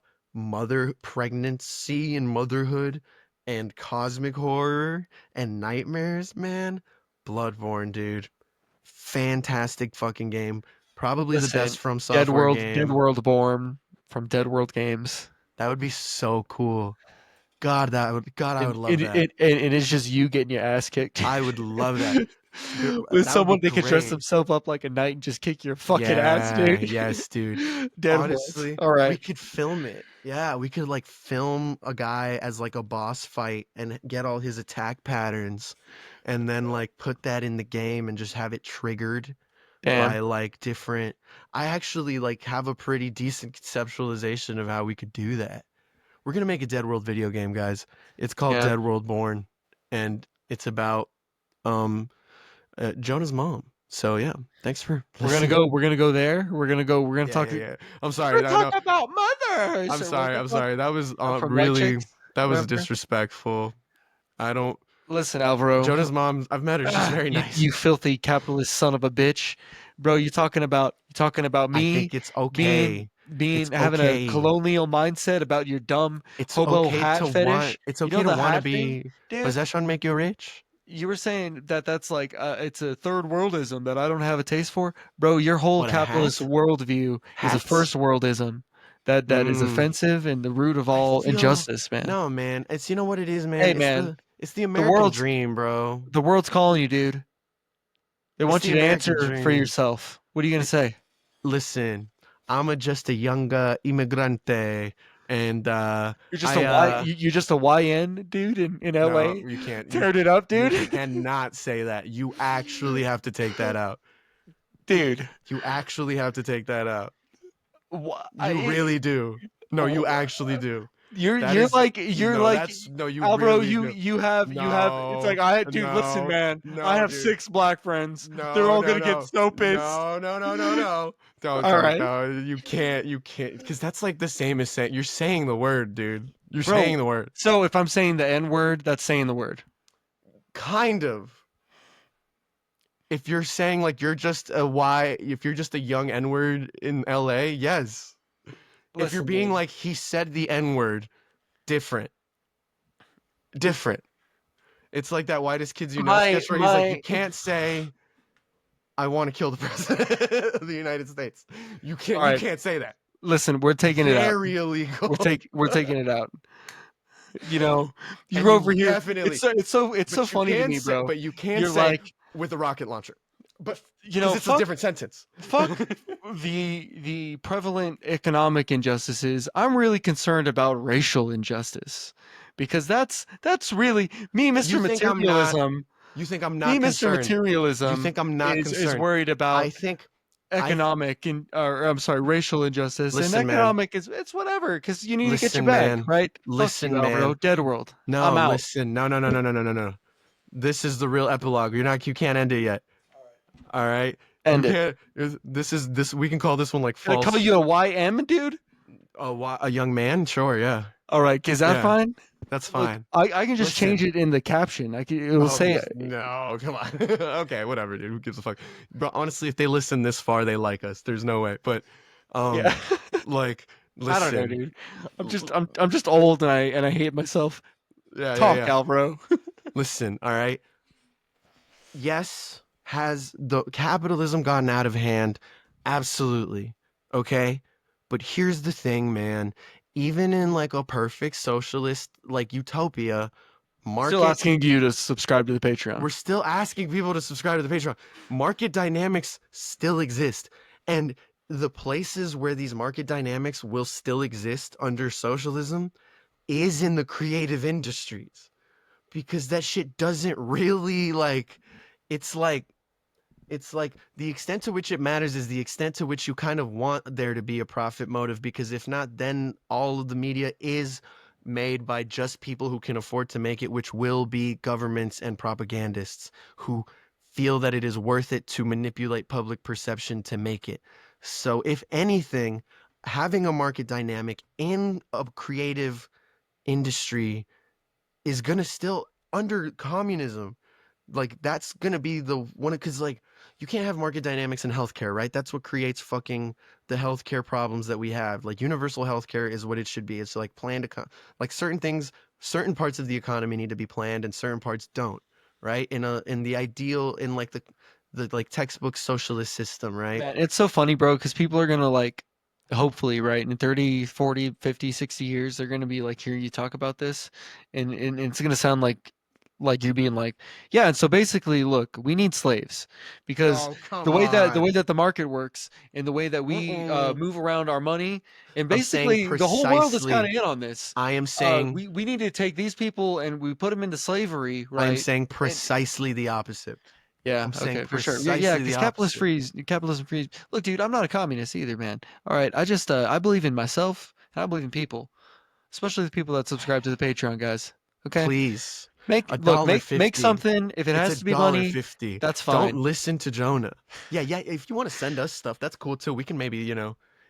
pregnancy and motherhood, and cosmic horror and nightmares. Man, Bloodborne, dude. Fantastic fucking game. Probably the Listen, best From Software Dead game. World Born from Dead World Games. That would be so cool. God, I would And love that. it is just you getting your ass kicked. I would love that. With That would be someone that could dress great. himself up like a knight and just kick your fucking ass, Yeah, dude. yes, dude. Dead World. Honestly, All we right. could film it. Yeah, we could like film a guy as like a boss fight and get all his attack patterns and then like put that in the game and just have it triggered by Damn. like different I actually like have a pretty decent conceptualization of how we could do that. We're gonna make a Dead World video game, guys. It's called Yeah. Dead World Born, and it's about um Jonah's mom. So yeah, thanks for listening. We're gonna go there. We're gonna Yeah, talk yeah, yeah. I'm we're sorry. gonna talk about mothers I'm or what sorry. the I'm fuck sorry. That was from White really Chicks, that was whatever. disrespectful. I don't. Listen, Alvaro. Jonah's mom. I've met her. She's very nice. You filthy capitalist son of a bitch, bro. You talking about I me think it's okay. It's having a okay. colonial mindset about your dumb It's hobo okay hat to want. fetish. It's You know okay to the want to hat thing, be. dude. Possession make you rich. you were saying that that's like it's a third worldism that I don't have a taste for, bro. Your whole What, a capitalist hat? worldview is a Hats? first worldism that is Mm, offensive and the root of I all feel injustice, man. no, man. It's, you know what it is, man. Hey, man, It's the the American world's dream, bro. the world's calling you, dude. They It's want the you to American answer for dream. yourself. What are you gonna It's say? Listen. I'm just a young immigrante, and You're just a I you're just a YN dude in no, LA. you can't. Tearing it up, You dude. cannot say that. You actually have to take that out. Dude, You actually have to take that out. wh- You I, really do. No, you actually do. That you're is like no, that's no, you Alvaro, really do. you have it's like No, I dude, listen, no, man. I no, have dude. 6 black friends. They're No, all no, gonna get no, so pissed. no, no, no, no, no. All right. No. You can't, because that's like the same as saying you're saying the word, dude. You're Bro, saying the word. so if I'm saying the N word, that's saying the word. Kind of. If you're saying like you're just a if you're just a young N word in LA, yes. If you're Listen, being dude. like he said the N word, different, different. It's like that whitest kids you know My sketch where he's like, you my can't say I want to kill the president of the United States. All You right. can't say that. Listen, we're taking it out. Very illegal. We're taking it out. You know, And you're you over here. definitely It's so funny to me, bro. but you can You're say like, with a rocket launcher. But you because know, it's a different sentence. fuck the prevalent economic injustices. I'm really concerned about racial injustice because that's really me, You Mr. think I'm not Materialism. you think I'm Me, not Mr. concerned. You Materialism think I'm not is concerned. worried I about think I th- economic and or I'm sorry, racial injustice and listen, man. economic is it's whatever because you need to get your Listen, bag, man. right? Fuck you, Listen, Alvaro. man. Dead world. I'm No, out. listen. No, no, no, no, no, no, no, no. This is the real epilogue. You can't end it yet. All right. You End it. can't. This. We can call this one like Can I call false. you a YM, dude? A young man. Sure. Yeah. All right, is that Yeah. fine? That's Look, fine. I can just change Listen. it in the caption. It will Oh say, no! Come on. Okay, whatever, dude. Who gives a fuck? But honestly, if they listen this far, they like us. There's no way. But, yeah. like, I don't know, listen. dude. L- I'm just old and I hate myself. Yeah, yeah, Talk, yeah. Alvaro. Listen. All right. Yes, has the capitalism gotten out of hand? Absolutely. Okay. But here's the thing, man. Even in like a perfect socialist like utopia, Still market asking you to subscribe to the we're Patreon. still asking people to subscribe to the Patreon. Market dynamics still exist. And the places where these market dynamics will still exist under socialism is in the creative industries. Because that shit doesn't really it's like it's like the extent to which it matters is the extent to which you kind of want there to be a profit motive, because if not, then all of the media is made by just people who can afford to make it, which will be governments and propagandists who feel that it is worth it to manipulate public perception to make it. So, if anything, having a market dynamic in a creative industry is going to still, under communism, like that's gonna be the one, because like you can't have market dynamics in healthcare, right? That's what creates fucking the healthcare problems that we have. Like universal healthcare is what it should be. It's like like certain things, certain parts of the economy need to be planned and certain parts don't, right? In the ideal, in like the like textbook socialist system, right? Man, it's so funny, bro, because people are gonna like, hopefully, right, in 30, 40, 50, 60 years, they're gonna be like, hear you talk about this, and it's gonna sound like you being like, yeah, and so basically, look, we need slaves because Oh, come on. the way that the market works and the way that we Mm-mm. move around our money, and I'm saying basically the whole world is kind precisely. of in on this. I am saying We need to take these people and we put them into slavery, I am right? saying And precisely the opposite. yeah, I'm saying okay, for sure. Yeah, yeah, precisely because the opposite. capitalism frees. Look, dude, I'm not a communist either, man. All right, I believe in myself and I believe in people, especially the people that subscribe to the Patreon, guys. Okay, Please. A look, dollar make 50. something. If it It's a has to be dollar money, 50. that's Don't fine. listen to Jonah. Yeah, yeah. If you want to send us stuff, that's cool too. We can maybe,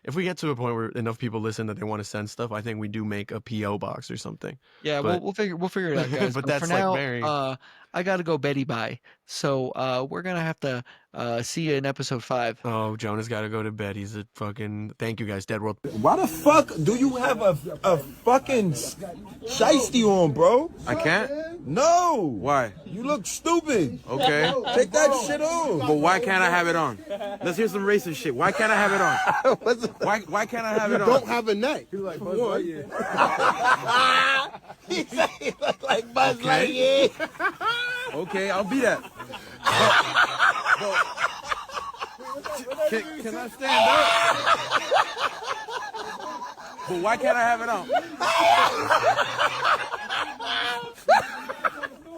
if we get to a point where enough people listen that they want to send stuff, I think we do make a PO box or something. Yeah, But we'll figure it out, guys. but But for that's like now, very. I gotta go Betty bye. So we're gonna have to see you in episode 5. Oh, Jonah's got to go to bed. He's a fucking. Thank you guys, Dead World. Why the fuck do you have a fucking shiesty on, bro? I can't? No. Why? You look stupid. Okay. Take that shit on. But why can't I have it on? Let's hear some racist shit. Why can't I have it on? Why can't I have it on? Don't have a neck. You like Buzz Lightyear. He said he look like Buzz Lightyear. Okay, I'll be that. Can I stand up? But why can't I have it on?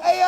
Hey,